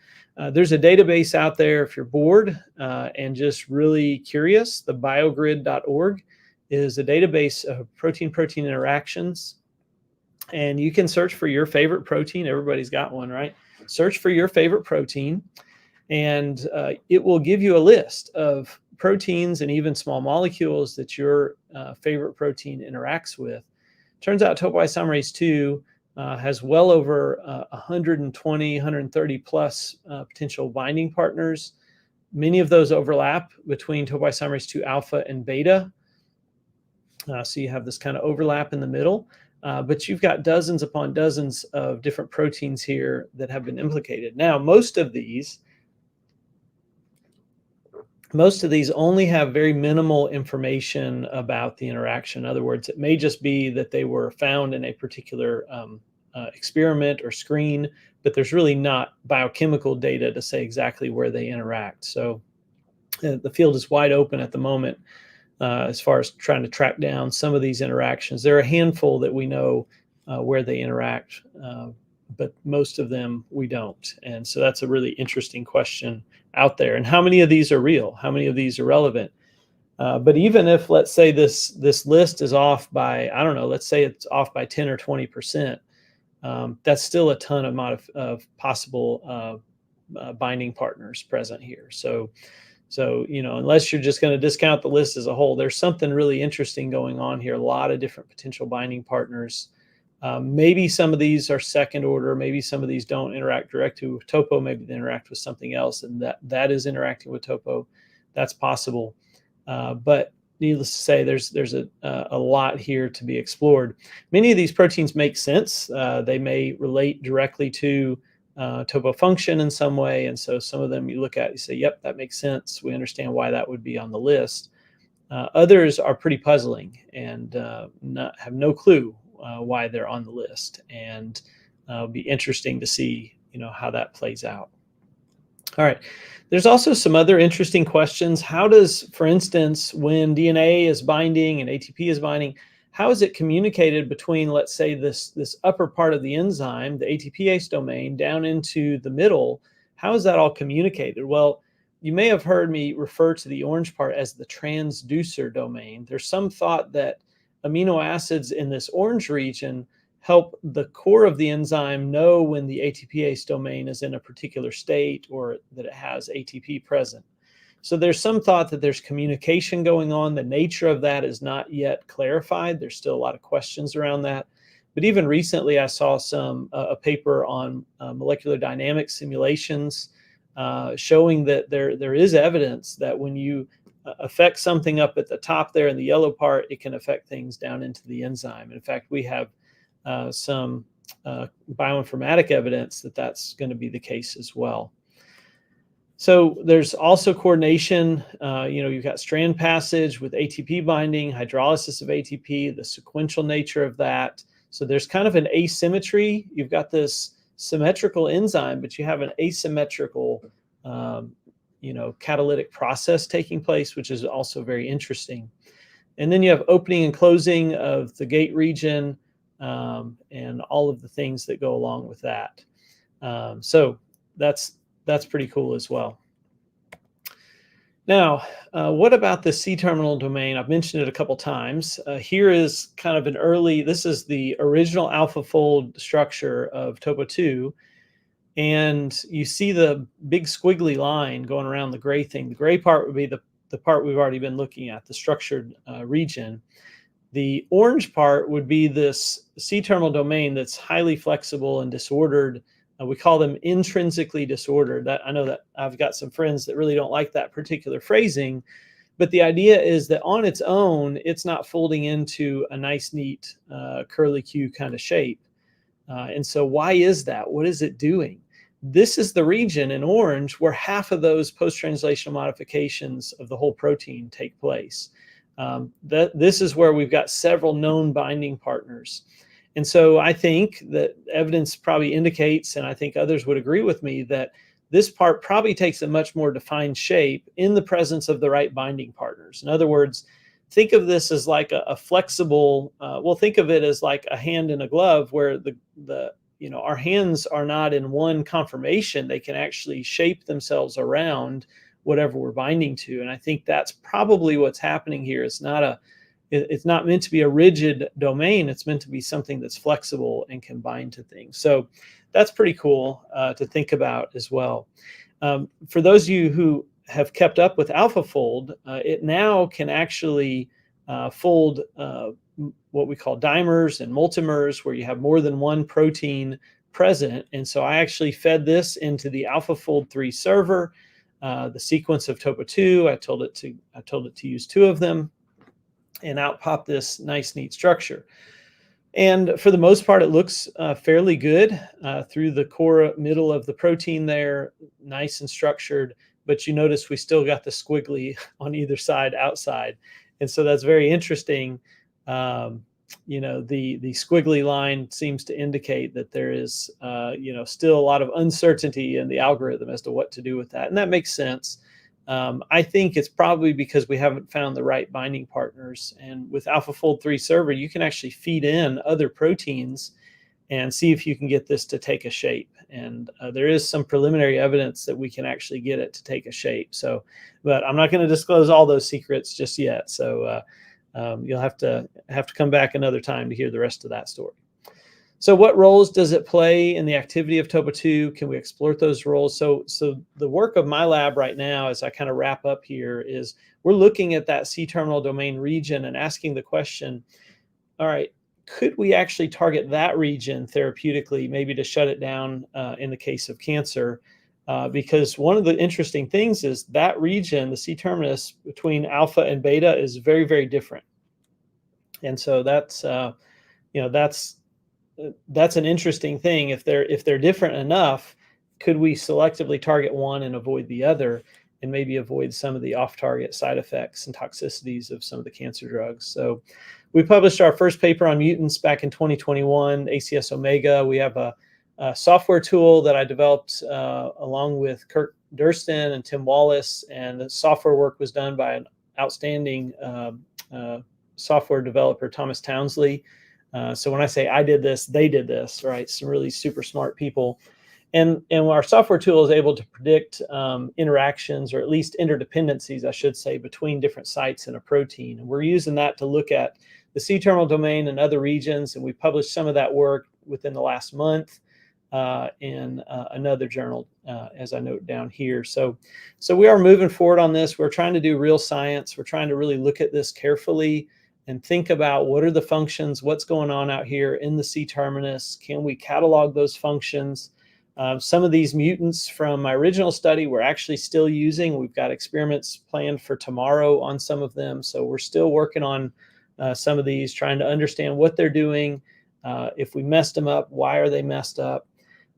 [SPEAKER 2] There's a database out there if you're bored and just really curious. The biogrid.org is a database of protein-protein interactions. And you can search for your favorite protein. Everybody's got one, right? Search for your favorite protein, and it will give you a list of proteins and even small molecules that your favorite protein interacts with. Turns out topoisomerase 2 has well over 120, 130 plus potential binding partners. Many of those overlap between topoisomerase 2 alpha and beta. So you have this kind of overlap in the middle. But you've got dozens upon dozens of different proteins here that have been implicated. Now, most of these only have very minimal information about the interaction. In other words, it may just be that they were found in a particular experiment or screen, but there's really not biochemical data to say exactly where they interact. So the field is wide open at the moment as far as trying to track down some of these interactions. There are a handful that we know where they interact, but most of them we don't. And so that's a really interesting question out there. And how many of these are real? How many of these are relevant? But even if, let's say, this list is off by, I don't know, let's say it's off by 10 or 20%, that's still a ton of possible binding partners present here. So, unless you're just going to discount the list as a whole, there's something really interesting going on here. A lot of different potential binding partners. Maybe some of these are second order. Maybe some of these don't interact directly with topo. Maybe they interact with something else, and that is interacting with topo. That's possible. But needless to say, there's a lot here to be explored. Many of these proteins make sense. They may relate directly to topo function in some way, and so some of them you look at, you say, yep, that makes sense. We understand why that would be on the list. Others are pretty puzzling and have no clue why they're on the list, and it'll be interesting to see how that plays out. All right, there's also some other interesting questions. How does, for instance, when DNA is binding and ATP is binding, how is it communicated between, let's say, this upper part of the enzyme, the ATPase domain, down into the middle? How is that all communicated? Well, you may have heard me refer to the orange part as the transducer domain. There's some thought that amino acids in this orange region help the core of the enzyme know when the ATPase domain is in a particular state or that it has ATP present. So there's some thought that there's communication going on. The nature of that is not yet clarified. There's still a lot of questions around that. But even recently, I saw a paper on molecular dynamics simulations showing that there is evidence that when you affect something up at the top there in the yellow part, it can affect things down into the enzyme. In fact, we have some bioinformatic evidence that that's going to be the case as well. So there's also coordination. You've got strand passage with ATP binding, hydrolysis of ATP, the sequential nature of that. So there's kind of an asymmetry. You've got this symmetrical enzyme, but you have an asymmetrical, catalytic process taking place, which is also very interesting. And then you have opening and closing of the gate region and all of the things that go along with that. So that's pretty cool as well. Now, what about the C-terminal domain? I've mentioned it a couple times. Here is kind of this is the original alpha fold structure of topo2. And you see the big squiggly line going around the gray thing. The gray part would be the part we've already been looking at, the structured region. The orange part would be this C-terminal domain that's highly flexible and disordered. We call them intrinsically disordered. I know that I've got some friends that really don't like that particular phrasing, but the idea is that on its own, it's not folding into a nice, neat, curly Q kind of shape. And so why is that? What is it doing? This is the region in orange where half of those post-translational modifications of the whole protein take place. This is where we've got several known binding partners. And so I think that evidence probably indicates, and I think others would agree with me, that this part probably takes a much more defined shape in the presence of the right binding partners. In other words, think of this as like a flexible, think of it as like a hand in a glove where the our hands are not in one conformation. They can actually shape themselves around whatever we're binding to. And I think that's probably what's happening here. It's not meant to be a rigid domain. It's meant to be something that's flexible and can bind to things. So that's pretty cool to think about as well. For those of you who have kept up with AlphaFold, it now can actually fold what we call dimers and multimers, where you have more than one protein present. And so I actually fed this into the AlphaFold 3 server, the sequence of Topo2. I told it to use 2 of them, and out popped this nice, neat structure. And for the most part, it looks fairly good through the core middle of the protein there, nice and structured. But you notice we still got the squiggly on either side outside. And so that's very interesting. The squiggly line seems to indicate that there is, still a lot of uncertainty in the algorithm as to what to do with that. And that makes sense. I think it's probably because we haven't found the right binding partners. And with AlphaFold 3 server, you can actually feed in other proteins and see if you can get this to take a shape. And there is some preliminary evidence that we can actually get it to take a shape. So, but I'm not going to disclose all those secrets just yet. So you'll have to come back another time to hear the rest of that story. So what roles does it play in the activity of Topo2? Can we exploit those roles? So the work of my lab right now, as I kind of wrap up here, is we're looking at that C-terminal domain region and asking the question, all right, could we actually target that region therapeutically, maybe to shut it down in the case of cancer? Because one of the interesting things is that region, the C-terminus between alpha and beta, is very, very different. And so that's an interesting thing. If they're different enough, could we selectively target one and avoid the other, and maybe avoid some of the off-target side effects and toxicities of some of the cancer drugs? So we published our first paper on mutants back in 2021, ACS Omega. We have a software tool that I developed along with Kirk Durston and Tim Wallace, and the software work was done by an outstanding software developer, Thomas Townsley. So when I say I did this, they did this, right? Some really super smart people. And our software tool is able to predict interactions, or at least interdependencies, I should say, between different sites in a protein. And we're using that to look at the C-terminal domain and other regions. And we published some of that work within the last month in another journal, as I note down here. So we are moving forward on this. We're trying to do real science. We're trying to really look at this carefully and think about what are the functions, what's going on out here in the C-terminus. Can we catalog those functions? Some of these mutants from my original study we're actually still using. We've got experiments planned for tomorrow on some of them. So we're still working on some of these, trying to understand what they're doing. If we messed them up, why are they messed up?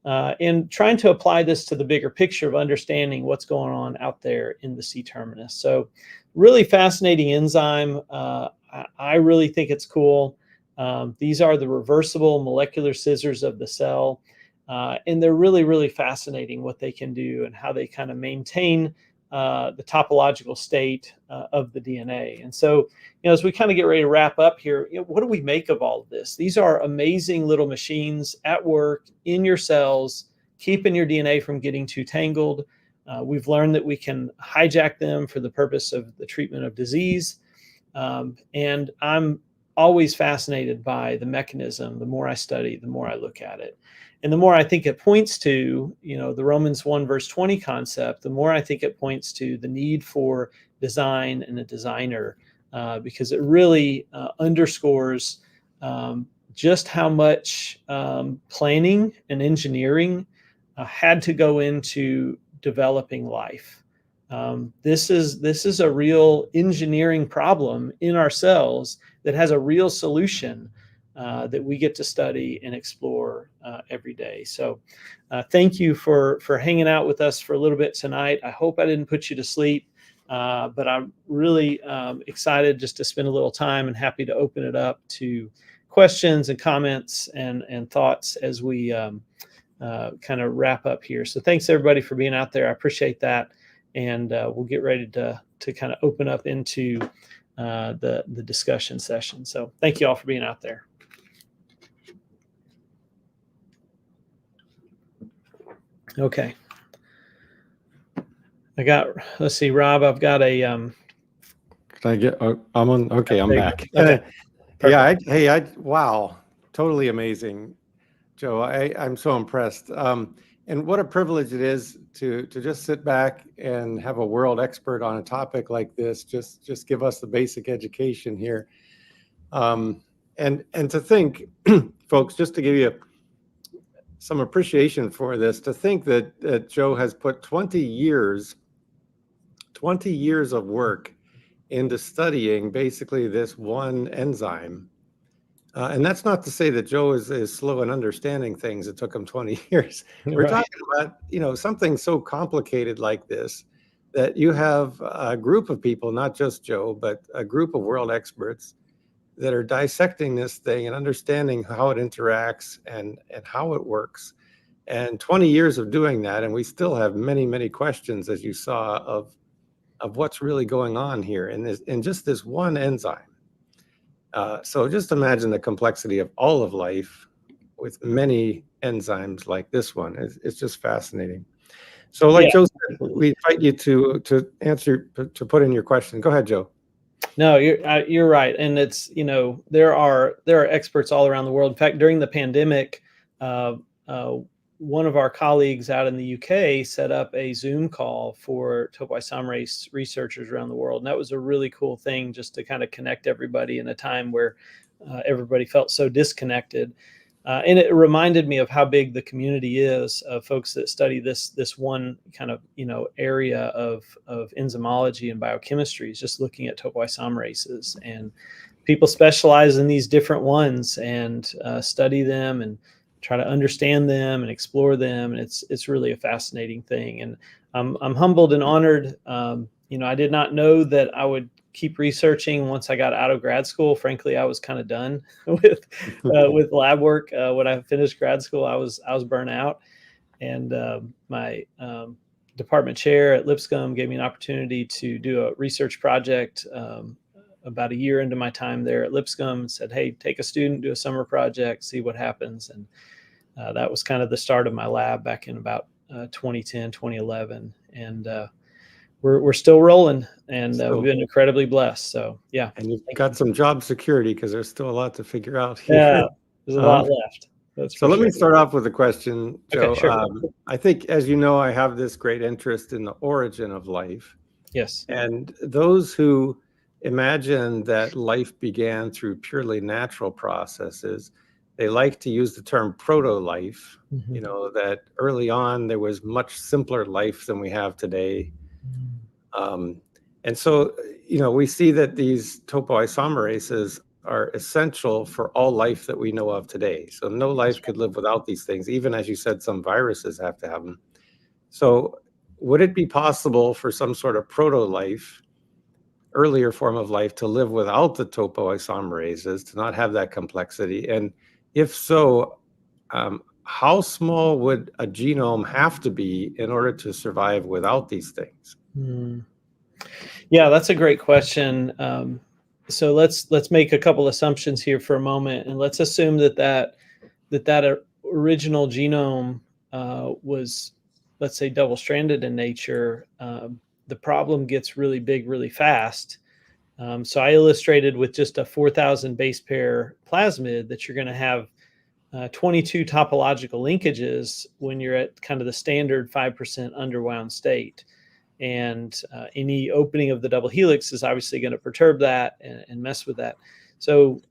[SPEAKER 2] And trying to apply this to the bigger picture of understanding what's going on out there in the C-terminus. So really fascinating enzyme. I really think it's cool. These are the reversible molecular scissors of the cell. And they're really, really fascinating what they can do and how they kind of maintain the topological state of the DNA. And so, as we kind of get ready to wrap up here, what do we make of all of this? These are amazing little machines at work in your cells, keeping your DNA from getting too tangled. We've learned that we can hijack them for the purpose of the treatment of disease. And I'm always fascinated by the mechanism. The more I study, the more I look at it. And the more I think it points to, the Romans 1 verse 20 concept, the more I think it points to the need for design and a designer, because it really underscores just how much planning and engineering had to go into developing life. This is a real engineering problem in our cells that has a real solution that we get to study and explore every day. So thank you for hanging out with us for a little bit tonight. I hope I didn't put you to sleep, but I'm really excited just to spend a little time, and happy to open it up to questions and comments and thoughts as we kind of wrap up here. So thanks everybody for being out there. I appreciate that. And we'll get ready to kind of open up into the discussion session. So thank you all for being out there. Okay. Let's see, Rob, I've got a,
[SPEAKER 1] Can I get, I'm on, okay, I'm
[SPEAKER 2] there you
[SPEAKER 1] back.
[SPEAKER 2] go. Okay,
[SPEAKER 1] Yeah,
[SPEAKER 2] perfect.
[SPEAKER 1] wow, totally amazing, Joe. I'm so impressed. And what a privilege it is to just sit back and have a world expert on a topic like this, just give us the basic education here. And to think, folks, just to give you some appreciation for this, to think that Joe has put 20 years of work into studying basically this one enzyme. And that's not to say that Joe is slow in understanding things. It took him 20 years. We're
[SPEAKER 2] Right.
[SPEAKER 1] talking about, something so complicated like this, that you have a group of people, not just Joe, but a group of world experts that are dissecting this thing and understanding how it interacts and how it works. And 20 years of doing that, and we still have many, many questions, as you saw, of what's really going on here in just this one enzyme. So just imagine the complexity of all of life with many enzymes like this one. It's just fascinating. So like
[SPEAKER 2] Yeah,
[SPEAKER 1] Joe said,
[SPEAKER 2] absolutely.
[SPEAKER 1] we invite you to answer, to put in your question. Go ahead, Joe.
[SPEAKER 2] No, you're right, and it's, there are experts all around the world. In fact, during the pandemic, uh, uh, one of our colleagues out in the UK set up a Zoom call for topoisomerase researchers around the world, and that was a really cool thing, just to kind of connect everybody in a time where everybody felt so disconnected. And it reminded me of how big the community is of folks that study this one kind of area of enzymology and biochemistry, is just looking at topoisomerases, and people specialize in these different ones and study them and try to understand them and explore them, and it's really a fascinating thing. And I'm humbled and honored. I did not know that I would keep researching once I got out of grad school. Frankly, I was kind of done with lab work. When I finished grad school, I was burnt out, and my department chair at Lipscomb gave me an opportunity to do a research project about a year into my time there at Lipscomb, and said, "Hey, take a student, do a summer project, see what happens." And that was kind of the start of my lab back in about 2010, 2011, and we're still rolling, and we've been incredibly blessed. So yeah,
[SPEAKER 1] And you've got some job security, because there's still a lot to figure out
[SPEAKER 2] yeah,
[SPEAKER 1] here.
[SPEAKER 2] there's a lot left. That's
[SPEAKER 1] So
[SPEAKER 2] for
[SPEAKER 1] let
[SPEAKER 2] sure.
[SPEAKER 1] me start off with a question,
[SPEAKER 2] Okay,
[SPEAKER 1] Joe.
[SPEAKER 2] sure.
[SPEAKER 1] I think, as you know, I have this great interest in the origin of life.
[SPEAKER 2] Yes.
[SPEAKER 1] And those who imagine that life began through purely natural processes, they like to use the term proto-life,
[SPEAKER 2] Mhm.
[SPEAKER 1] that early on there was much simpler life than we have today. And so, we see that these topoisomerases are essential for all life that we know of today. So no life could live without these things. Even, as you said, some viruses have to have them. So would it be possible for some sort of proto-life, earlier form of life, to live without the topoisomerases, to not have that complexity? And if so, how small would a genome have to be in order to survive without these things?
[SPEAKER 2] Mm. Yeah, that's a great question. So let's make a couple assumptions here for a moment, and let's assume that original genome was, let's say, double-stranded in nature. The problem gets really big really fast. So I illustrated with just a 4,000 base pair plasmid that you're going to have 22 topological linkages when you're at kind of the standard 5% underwound state. And any opening of the double helix is obviously going to perturb that and mess with that. So,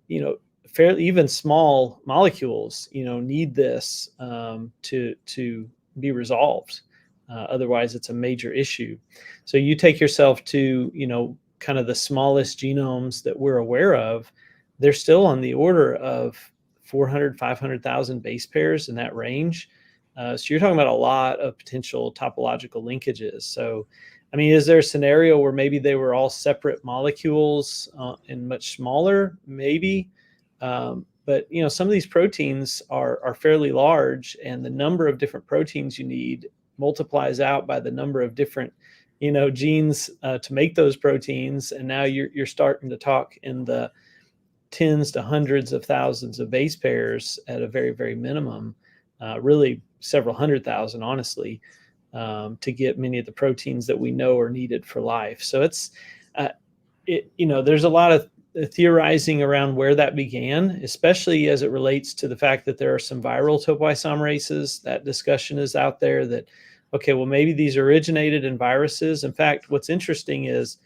[SPEAKER 2] fairly even small molecules, need this to be resolved. Otherwise, it's a major issue. So you take yourself to, kind of the smallest genomes that we're aware of, they're still on the order of 400, 500,000 base pairs in that range. So you're talking about a lot of potential topological linkages. So, I mean, is there a scenario where maybe they were all separate molecules and much smaller? Maybe. But, some of these proteins are fairly large, and the number of different proteins you need multiplies out by the number of different, genes to make those proteins. And now you're starting to talk in the tens to hundreds of thousands of base pairs at a very, very minimum. Really several 100,000, honestly, to get many of the proteins that we know are needed for life. So it's, there's a lot of theorizing around where that began, especially as it relates to the fact that there are some viral topoisomerases. That discussion is out there that, okay, well, maybe these originated in viruses. In fact, what's interesting is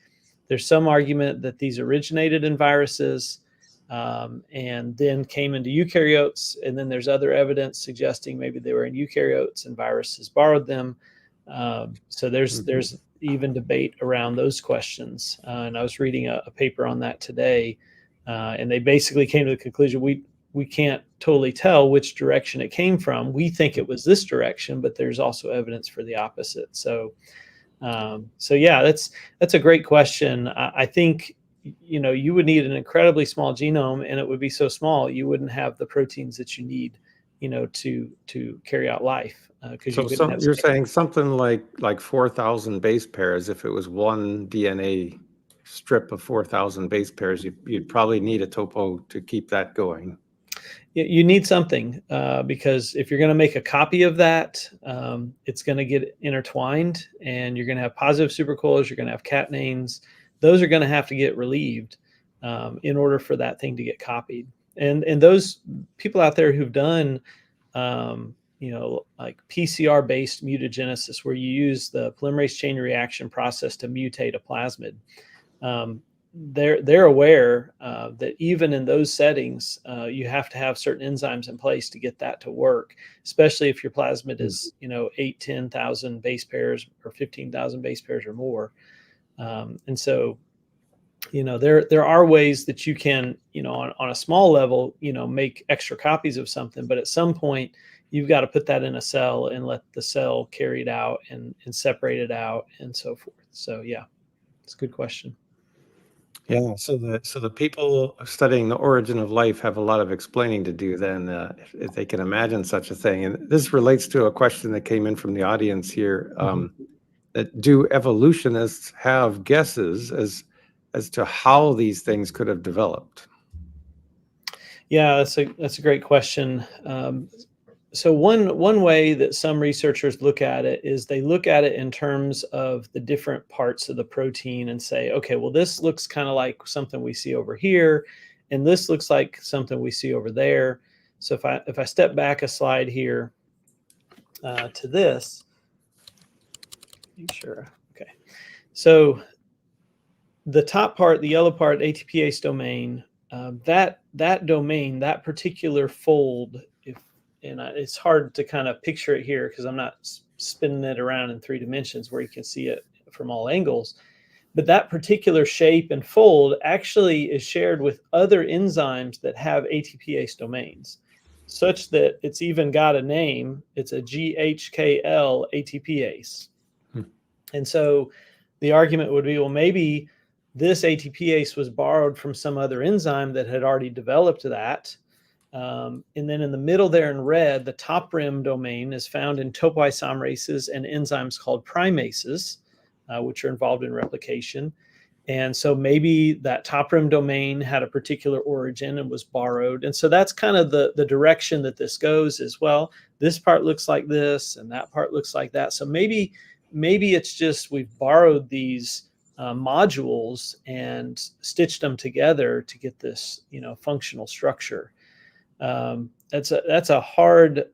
[SPEAKER 2] there's some argument that these originated in viruses and then came into eukaryotes. And then there's other evidence suggesting maybe they were in eukaryotes and viruses borrowed them. So there's even debate around those questions. And I was reading a paper on that today, and they basically came to the conclusion we can't totally tell which direction it came from. We think it was this direction, but there's also evidence for the opposite. So yeah, that's a great question. I think you would need an incredibly small genome, and it would be so small you wouldn't have the proteins that you need to carry out life.
[SPEAKER 1] So you're saying something like 4,000 base pairs. If it was one DNA strip of 4,000 base pairs, you'd probably need a topo to keep that going.
[SPEAKER 2] You need something because if you're going to make a copy of that, it's going to get intertwined, and you're going to have positive supercoilers. You're going to have catenanes. Those are going to have to get relieved in order for that thing to get copied. And those people out there who've done like PCR-based mutagenesis, where you use the polymerase chain reaction process to mutate a plasmid. They're aware that even in those settings, you have to have certain enzymes in place to get that to work, especially if your plasmid is 8, 10,000 base pairs or 15,000 base pairs or more. And so, there are ways that you can, on a small level, make extra copies of something, but at some point you've got to put that in a cell and let the cell carry it out and separate it out and so forth. So yeah, it's a good question.
[SPEAKER 1] Yeah, so the people studying the origin of life have a lot of explaining to do then, if they can imagine such a thing. And this relates to a question that came in from the audience here. That do evolutionists have guesses as to how these things could have developed?
[SPEAKER 2] Yeah, that's a great question. So one way that some researchers look at it is they look at it in terms of the different parts of the protein and say, okay, well, this looks kind of like something we see over here, and this looks like something we see over there. So if I step back a slide here to this, make sure. Okay, so the top part, the yellow part, ATPase domain, that domain, that particular fold, it's hard to kind of picture it here because I'm not spinning it around in 3 dimensions where you can see it from all angles. But that particular shape and fold actually is shared with other enzymes that have ATPase domains, such that it's even got a name. It's a GHKL ATPase. And so the argument would be, well, maybe this ATPase was borrowed from some other enzyme that had already developed that. And then in the middle there in red, the top rim domain is found in topoisomerases and enzymes called primases, which are involved in replication. And so maybe that top rim domain had a particular origin and was borrowed. And so that's kind of the direction that this goes is, well, this part looks like this and that part looks like that. So maybe it's just we've borrowed these modules and stitched them together to get this, functional structure. That's a hard,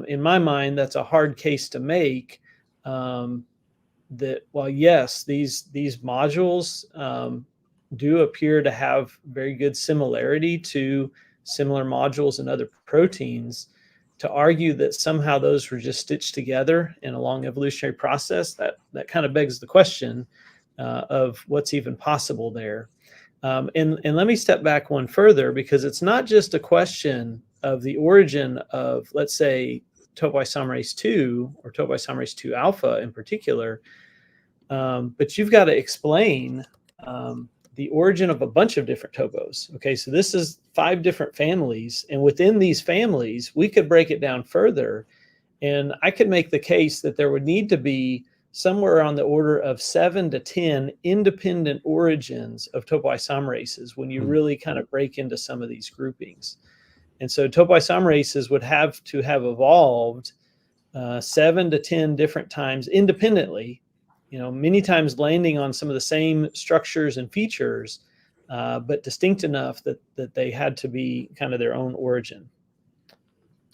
[SPEAKER 2] in my mind, that's a hard case to make. That, well, yes, these modules do appear to have very good similarity to similar modules in other proteins. To argue that somehow those were just stitched together in a long evolutionary process, that kind of begs the question of what's even possible there. And let me step back one further, because it's not just a question of the origin of, let's say, topoisomerase 2 or topoisomerase 2 alpha in particular, but you've got to explain the origin of a bunch of different topos. Okay, so this is 5 different families, and within these families, we could break it down further, and I could make the case that there would need to be somewhere on the order of 7 to 10 independent origins of topoisomerases when you really kind of break into some of these groupings. And so topoisomerases would have to have evolved 7 to 10 different times independently, many times landing on some of the same structures and features, but distinct enough that they had to be kind of their own origin.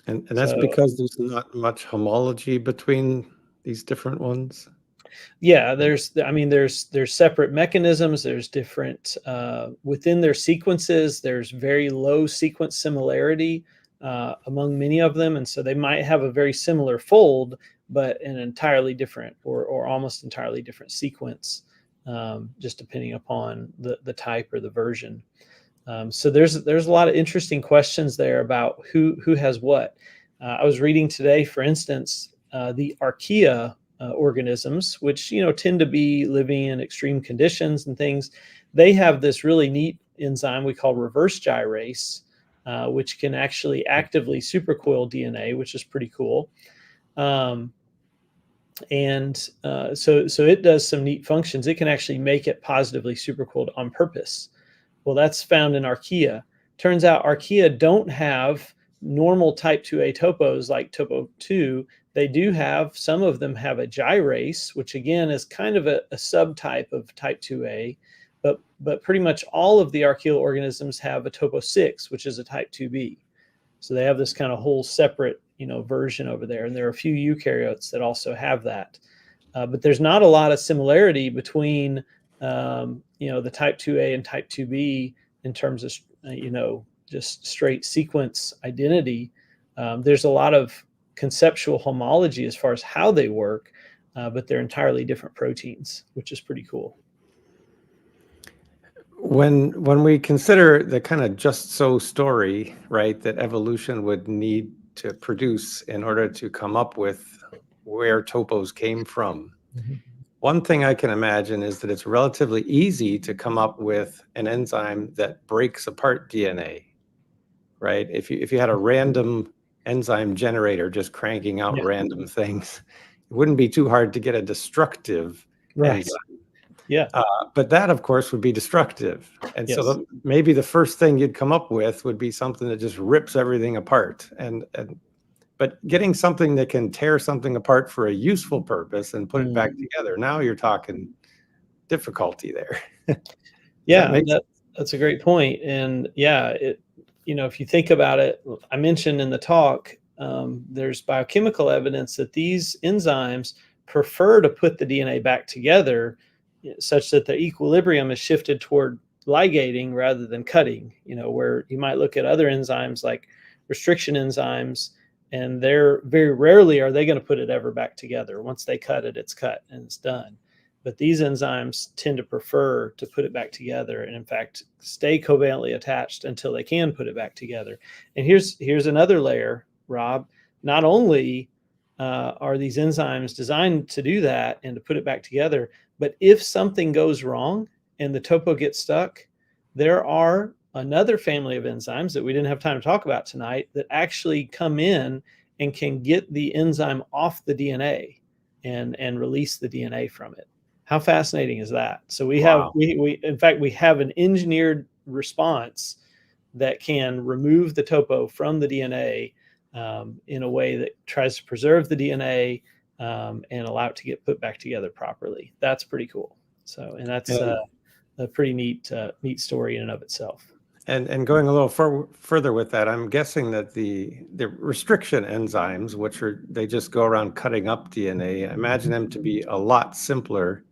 [SPEAKER 1] And that's because there's not much homology between these different ones?
[SPEAKER 2] Yeah, there's separate mechanisms. There's different within their sequences. There's very low sequence similarity among many of them, and so they might have a very similar fold, but an entirely different or almost entirely different sequence, just depending upon the type or the version. So there's a lot of interesting questions there about who has what. I was reading today, for instance, the archaea organisms, which tend to be living in extreme conditions and things. They have this really neat enzyme we call reverse gyrase, which can actually actively supercoil DNA, which is pretty cool. So it does some neat functions. It can actually make it positively supercoiled on purpose. Well, that's found in archaea. Turns out archaea don't have normal type 2A topos like topo 2. They do have, some of them have a gyrase, which again is kind of a subtype of type 2A, but pretty much all of the archaeal organisms have a topo 6, which is a type 2B. So they have this kind of whole separate, version over there. And there are a few eukaryotes that also have that. But there's not a lot of similarity between, the type 2A and type 2B in terms of, just straight sequence identity. There's a lot of conceptual homology as far as how they work, but they're entirely different proteins, which is pretty cool.
[SPEAKER 1] When we consider the kind of just so story, right, that evolution would need to produce in order to come up with where topos came from, one thing I can imagine is that it's relatively easy to come up with an enzyme that breaks apart DNA, right? If you had a random enzyme generator just cranking out random things, it wouldn't be too hard to get a destructive enzyme.
[SPEAKER 2] Yeah.
[SPEAKER 1] But that, of course, would be destructive. And so maybe the first thing you'd come up with would be something that just rips everything apart. But getting something that can tear something apart for a useful purpose and put it back together, now you're talking difficulty there.
[SPEAKER 2] That's a great point. And if you think about it, I mentioned in the talk, there's biochemical evidence that these enzymes prefer to put the DNA back together such that the equilibrium is shifted toward ligating rather than cutting, where you might look at other enzymes like restriction enzymes, and they're very rarely are they going to put it ever back together. Once they cut it, it's cut and it's done. But these enzymes tend to prefer to put it back together and, in fact, stay covalently attached until they can put it back together. And here's another layer, Rob. Not only are these enzymes designed to do that and to put it back together, but if something goes wrong and the topo gets stuck, there are another family of enzymes that we didn't have time to talk about tonight that actually come in and can get the enzyme off the DNA and release the DNA from it. How fascinating is that? So we have an engineered response that can remove the topo from the DNA in a way that tries to preserve the DNA and allow it to get put back together properly. That's pretty cool. So, and that's a pretty neat story in and of itself.
[SPEAKER 1] And going a little further with that, I'm guessing that the restriction enzymes, they just go around cutting up DNA, I imagine them to be a lot simpler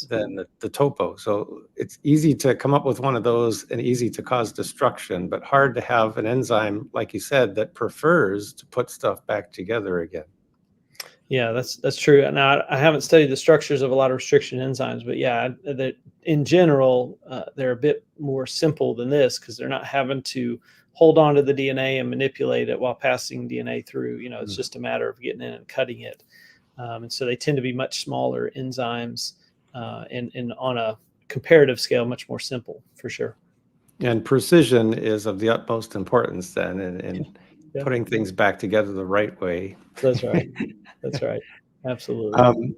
[SPEAKER 1] than the topo. So it's easy to come up with one of those and easy to cause destruction, but hard to have an enzyme, like you said, that prefers to put stuff back together again.
[SPEAKER 2] Yeah, that's true. Now, I haven't studied the structures of a lot of restriction enzymes, but that in general, they're a bit more simple than this because they're not having to hold on to the DNA and manipulate it while passing DNA through. It's just a matter of getting in and cutting it. And so they tend to be much smaller enzymes and on a comparative scale, much more simple, for sure.
[SPEAKER 1] And precision is of the utmost importance then in putting things back together the right way.
[SPEAKER 2] That's right. That's right. Absolutely.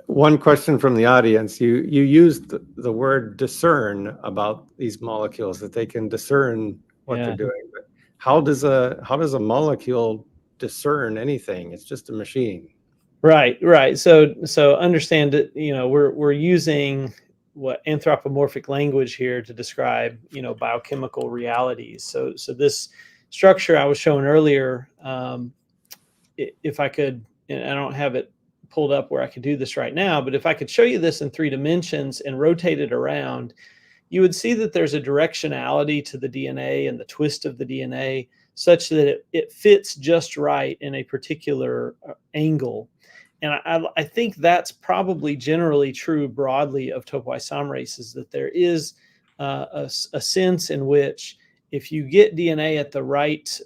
[SPEAKER 1] One question from the audience, you used the word discern about these molecules, that they can discern what they're doing. But how does a molecule discern anything. It's just a machine.
[SPEAKER 2] Right, right. So understand that, we're using what anthropomorphic language here to describe, biochemical realities. So this structure I was showing earlier, if I could, and I don't have it pulled up where I could do this right now, but if I could show you this in 3 dimensions and rotate it around, you would see that there's a directionality to the DNA and the twist of the DNA such that it fits just right in a particular angle. And I think that's probably generally true broadly of topoisomerases, that there is a sense in which if you get DNA at the right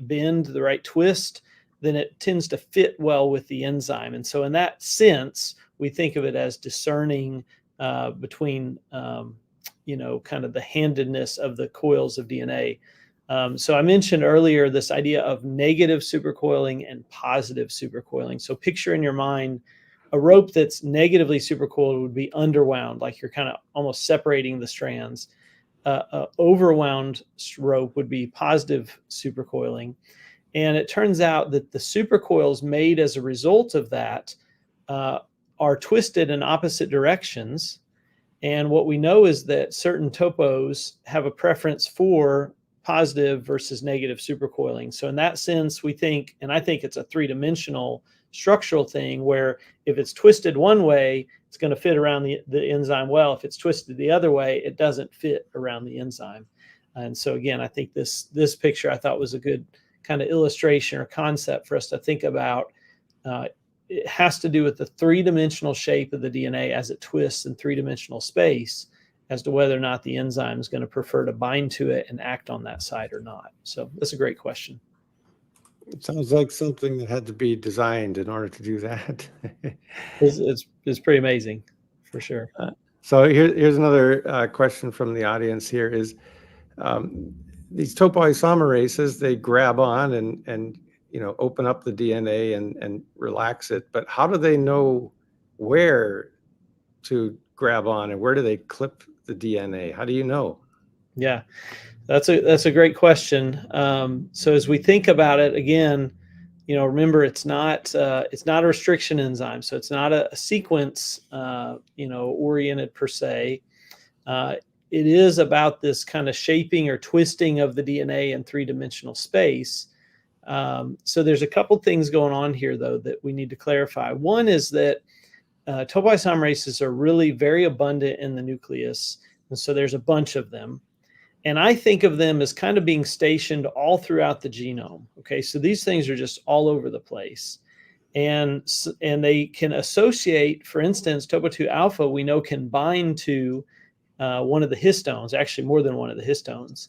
[SPEAKER 2] bend, the right twist, then it tends to fit well with the enzyme. And so in that sense, we think of it as discerning between, kind of the handedness of the coils of DNA. So I mentioned earlier this idea of negative supercoiling and positive supercoiling. So picture in your mind a rope that's negatively supercoiled would be underwound, like you're kind of almost separating the strands. Overwound rope would be positive supercoiling. And it turns out that the supercoils made as a result of that are twisted in opposite directions. And what we know is that certain topos have a preference for positive versus negative supercoiling. So in that sense, we think, and I think it's a 3-dimensional structural thing where if it's twisted one way, it's going to fit around the enzyme well. If it's twisted the other way, it doesn't fit around the enzyme. And so again, I think this picture I thought was a good kind of illustration or concept for us to think about. It has to do with the 3-dimensional shape of the DNA as it twists in 3-dimensional space as to whether or not the enzyme is going to prefer to bind to it and act on that side or not. So that's a great question.
[SPEAKER 1] It sounds like something that had to be designed in order to do that.
[SPEAKER 2] It's pretty amazing, for sure.
[SPEAKER 1] So here's another question from the audience here is, these topoisomerases, they grab on and open up the DNA and relax it. But how do they know where to grab on and where do they clip the DNA? How do you know?
[SPEAKER 2] Yeah, that's a great question. So as we think about it again, remember it's not a restriction enzyme, so it's not a sequence oriented per se. It is about this kind of shaping or twisting of the DNA in 3-dimensional space. So there's a couple things going on here, though, that we need to clarify. One is that topoisomerases are really very abundant in the nucleus, and so there's a bunch of them. And I think of them as kind of being stationed all throughout the genome. Okay, so these things are just all over the place. And they can associate, for instance, topo2 alpha, we know can bind to one of the histones, actually more than one of the histones.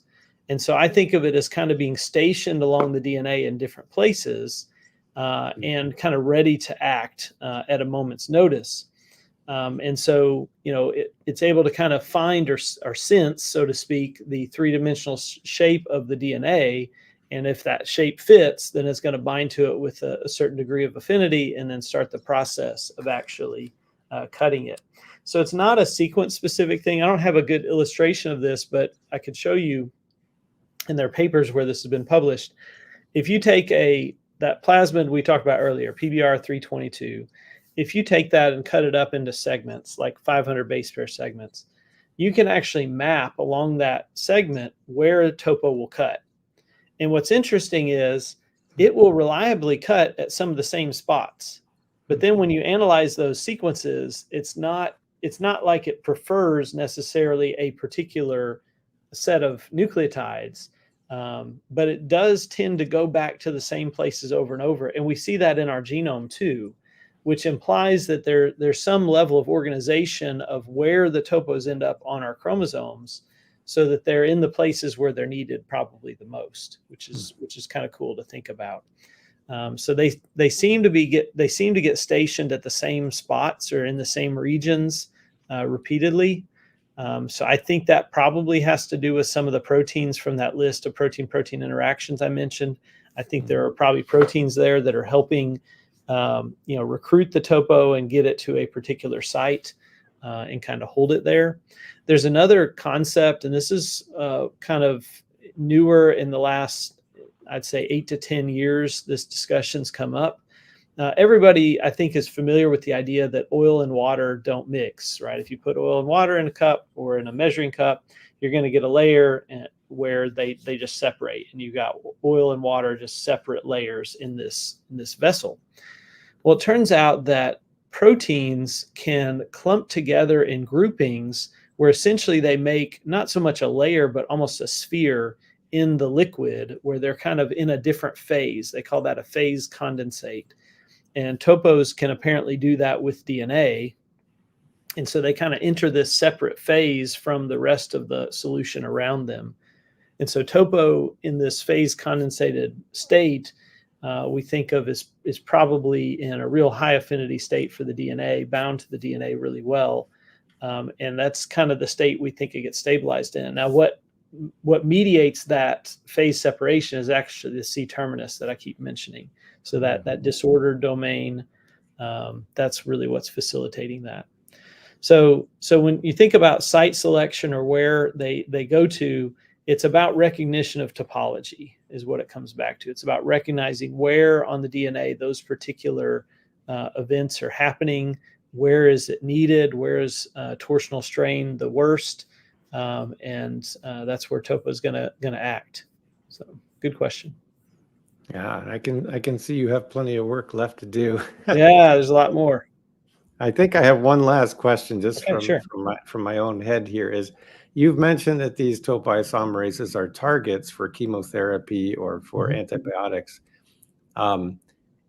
[SPEAKER 2] And so I think of it as kind of being stationed along the DNA in different places and kind of ready to act at a moment's notice. And so, it's able to kind of find or sense, so to speak, the 3-dimensional shape of the DNA. And if that shape fits, then it's going to bind to it with a certain degree of affinity and then start the process of actually cutting it. So it's not a sequence specific thing. I don't have a good illustration of this, but I could show you in their papers where this has been published. If you take that plasmid we talked about earlier, PBr 322, if you take that and cut it up into segments, like 500 base pair segments, you can actually map along that segment where a topo will cut. And what's interesting is it will reliably cut at some of the same spots. But then when you analyze those sequences, it's not like it prefers necessarily a particular set of nucleotides, but it does tend to go back to the same places over and over. And we see that in our genome too, which implies that there's some level of organization of where the topos end up on our chromosomes so that they're in the places where they're needed probably the most, which is kind of cool to think about. So they seem to get stationed at the same spots or in the same regions repeatedly. So I think that probably has to do with some of the proteins from that list of protein-protein interactions I mentioned. I think there are probably proteins there that are helping recruit the topo and get it to a particular site and kind of hold it there. There's another concept, and this is kind of newer in the last I'd say 8 to 10 years, this discussion's come up. Everybody, I think, is familiar with the idea that oil and water don't mix, right? If you put oil and water in a cup or in a measuring cup, you're going to get a layer where they just separate, and you've got oil and water, just separate layers in this vessel. Well, it turns out that proteins can clump together in groupings where essentially they make not so much a layer, but almost a sphere in the liquid, where they're kind of in a different phase. They call that a phase condensate. And topos can apparently do that with DNA. And so they kind of enter this separate phase from the rest of the solution around them. And so topo in this phase condensated state, we think of as probably in a real high affinity state for the DNA, bound to the DNA really well. And that's kind of the state we think it gets stabilized in. Now, what mediates that phase separation is actually the C-terminus that I keep mentioning. So that disordered domain, that's really what's facilitating that. So when you think about site selection or where they go to, it's about recognition of topology is what it comes back to. It's about recognizing where on the DNA those particular events are happening, where is it needed, where is torsional strain the worst, and that's where topo is gonna act. So good question.
[SPEAKER 1] Yeah, I can see you have plenty of work left to do.
[SPEAKER 2] Yeah, there's a lot more.
[SPEAKER 1] I think I have one last question just
[SPEAKER 2] Okay,
[SPEAKER 1] from my own head here is, you've mentioned that these topoisomerases are targets for chemotherapy or for antibiotics.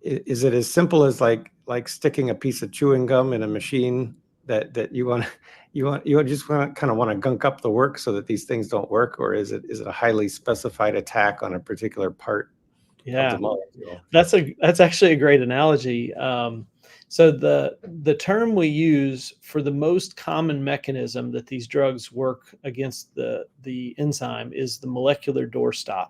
[SPEAKER 1] Is it as simple as like sticking a piece of chewing gum in a machine that you just kind of want to gunk up the work so that these things don't work, or is it a highly specified attack on a particular part of the molecule?
[SPEAKER 2] That's actually a great analogy. So the term we use for the most common mechanism that these drugs work against the enzyme is the molecular doorstop.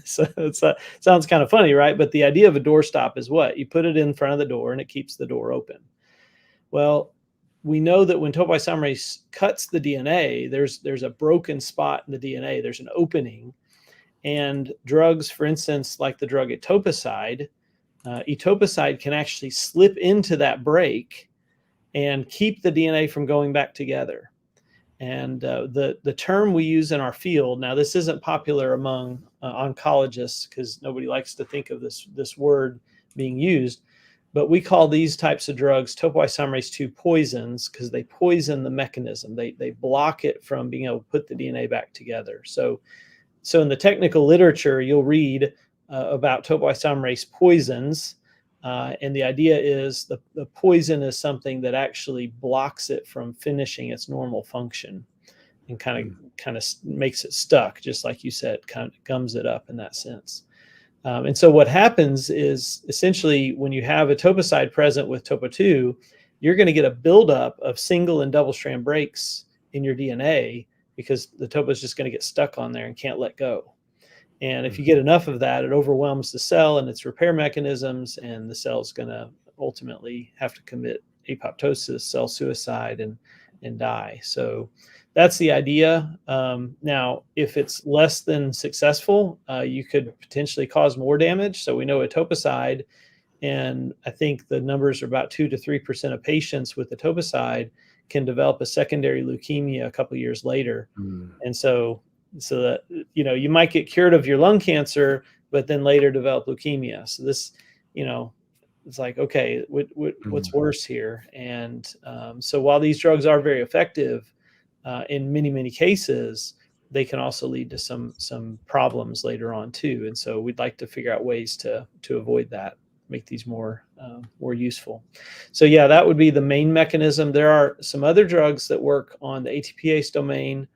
[SPEAKER 2] So it sounds kind of funny, right? But the idea of a doorstop is what? You put it in front of the door and it keeps the door open. Well, we know that when topoisomerase cuts the DNA, there's a broken spot in the DNA. There's an opening. And drugs, for instance, like the drug etoposide can actually slip into that break and keep the DNA from going back together. And the term we use in our field, now this isn't popular among oncologists because nobody likes to think of this word being used, but we call these types of drugs topoisomerase 2 poisons because they poison the mechanism. They block it from being able to put the DNA back together. So in the technical literature, you'll read about topoisomerase poisons, and the idea is the poison is something that actually blocks it from finishing its normal function and kind of makes it stuck, just like you said, kind of gums it up in that sense. And so what happens is essentially when you have a toposide present with topo 2, you're going to get a buildup of single and double strand breaks in your DNA because the topo is just going to get stuck on there and can't let go. And if you get enough of that, it overwhelms the cell and its repair mechanisms, and the cell's going to ultimately have to commit apoptosis, cell suicide, and die. So that's the idea. Now, if it's less than successful, you could potentially cause more damage. So we know etoposide, and I think the numbers are about 2 to 3% of patients with etoposide can develop a secondary leukemia a couple of years later. And so that, you might get cured of your lung cancer, but then later develop leukemia. So this, it's like, okay, what's worse here? And so while these drugs are very effective in many, many cases, they can also lead to some problems later on too. And so we'd like to figure out ways to avoid that, make these more useful. So yeah, that would be the main mechanism. There are some other drugs that work on the ATPase domain.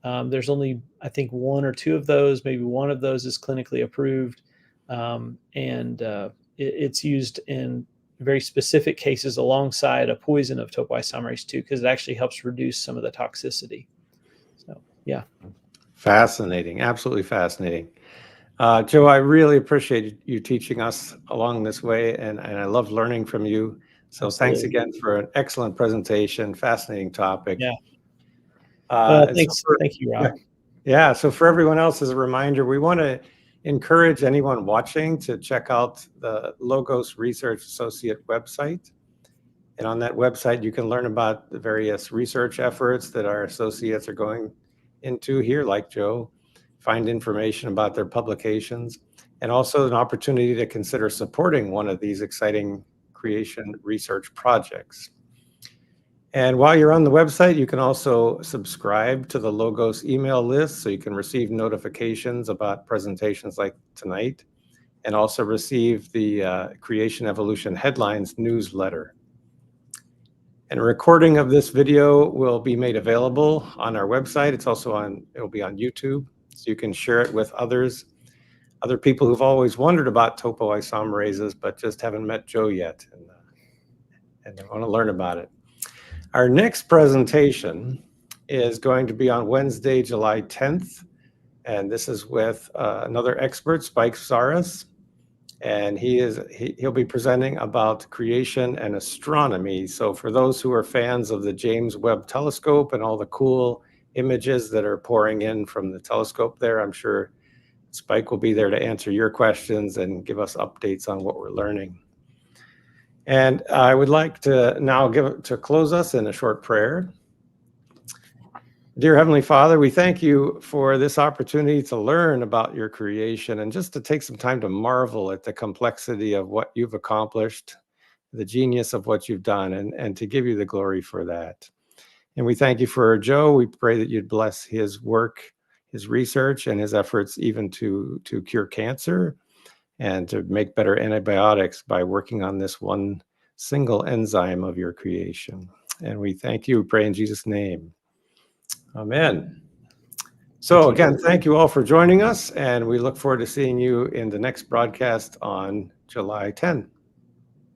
[SPEAKER 2] There's only, I think, 1 or 2 of those. Maybe one of those is clinically approved. It's used in very specific cases alongside a poison of topoisomerase 2 because it actually helps reduce some of the toxicity. So, yeah.
[SPEAKER 1] Fascinating. Absolutely fascinating. Joe, I really appreciate you teaching us along this way, and I love learning from you. So
[SPEAKER 2] Absolutely.
[SPEAKER 1] Thanks again for an excellent presentation, fascinating topic.
[SPEAKER 2] Yeah.
[SPEAKER 1] Thank
[SPEAKER 2] you, Rob.
[SPEAKER 1] Yeah. So for everyone else, as a reminder, we want to encourage anyone watching to check out the Logos Research Associate website. And on that website, you can learn about the various research efforts that our associates are going into here, like Joe, find information about their publications, and also an opportunity to consider supporting one of these exciting creation research projects. And while you're on the website, you can also subscribe to the Logos email list so you can receive notifications about presentations like tonight, and also receive the Creation Evolution Headlines newsletter. And a recording of this video will be made available on our website. It'll be on YouTube, so you can share it with other people who've always wondered about topoisomerases, but just haven't met Joe yet, and they want to learn about it. Our next presentation is going to be on Wednesday, July 10th, and this is with another expert, Spike Saras, and he'll be presenting about creation and astronomy. So for those who are fans of the James Webb Telescope and all the cool images that are pouring in from the telescope there, I'm sure Spike will be there to answer your questions and give us updates on what we're learning. And I would like to now close us in a short prayer. Dear Heavenly Father, we thank you for this opportunity to learn about your creation and just to take some time to marvel at the complexity of what you've accomplished, the genius of what you've done, and to give you the glory for that. And we thank you for Joe. We pray that you'd bless his work, his research, and his efforts even to cure cancer and to make better antibiotics by working on this one single enzyme of your creation. And we thank you. We pray in Jesus' name. Amen. So again, thank you all for joining us, and we look forward to seeing you in the next broadcast on July 10.